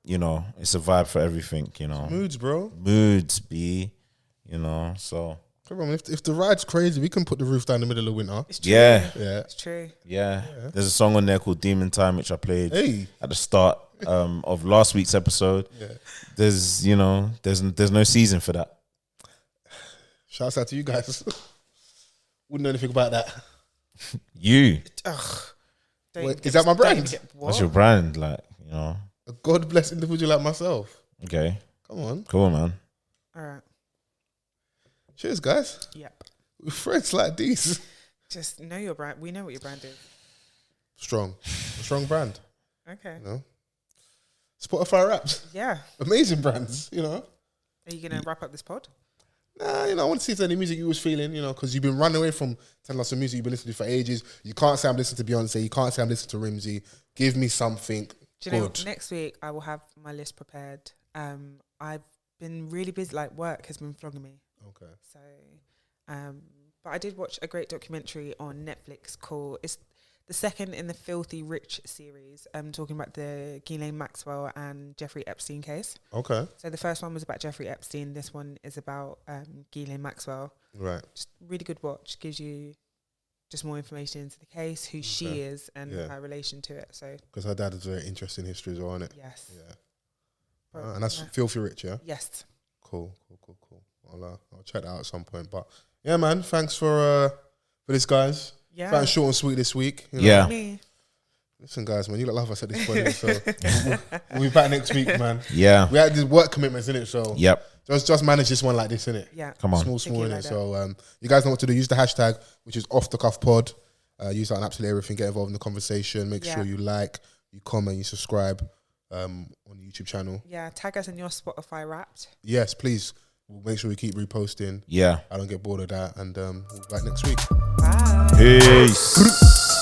you know, it's a vibe for everything, you know. Moods, bro. Moods, B, you know, so. Come on, if the ride's crazy, we can put the roof down in the middle of winter. It's true. Yeah. It's true. Yeah. There's a song on there called Demon Time, which I played at the start of last week's episode. Yeah. There's, you know, there's no season for that. Shouts out to you guys. Wouldn't know anything about that. You. Ugh. Wait, is that my brand? That's your brand, like, you know. A God-blessed individual like myself. Okay. Come on. Cool, man. All right. Cheers, guys. Yep. With friends like these. Just know your brand. We know what your brand is. Strong. A strong brand. Okay. You know? Spotify Wrapped. Yeah. Amazing brands, you know. Are you going to wrap up this pod? Nah, you know, I want to see if there's any music you was feeling, you know, because you've been running away from telling us some music you've been listening to for ages. You can't say I'm listening to Beyonce. You can't say I'm listening to Rimsey. Give me something Do you know, good. next week I will have my list prepared. I've been really busy, like work has been flogging me. Okay. So, but I did watch a great documentary on Netflix called, it's the second in the Filthy Rich series, talking about the Ghislaine Maxwell and Jeffrey Epstein case. Okay. So the first one was about Jeffrey Epstein. This one is about Ghislaine Maxwell. Right. Just really good watch. Gives you just more information into the case, who she is, and her relation to it. So because her dad has a very interesting history as well, isn't it? yes. Yeah. And that's Filthy Rich, yeah? Yes. Cool. I'll check that out at some point. But yeah, man, thanks for this, guys. Yeah. Something short and sweet this week. You know? Yeah. Me. Listen, guys, man, you lot love us at this point. So we'll be back next week, man. Yeah. We had these work commitments in it, so Yep. just manage this one like this, innit? Yeah. Come on. Small in like it. that. So you guys know what to do. Use the hashtag, which is off the cuff pod. Use that on absolutely everything. Get involved in the conversation. Make sure you like, you comment, you subscribe on the YouTube channel. Yeah. Tag us in your Spotify Wrapped. Yes, please. We'll make sure we keep reposting. Yeah. I don't get bored of that. And we'll be back next week. Bye. Peace.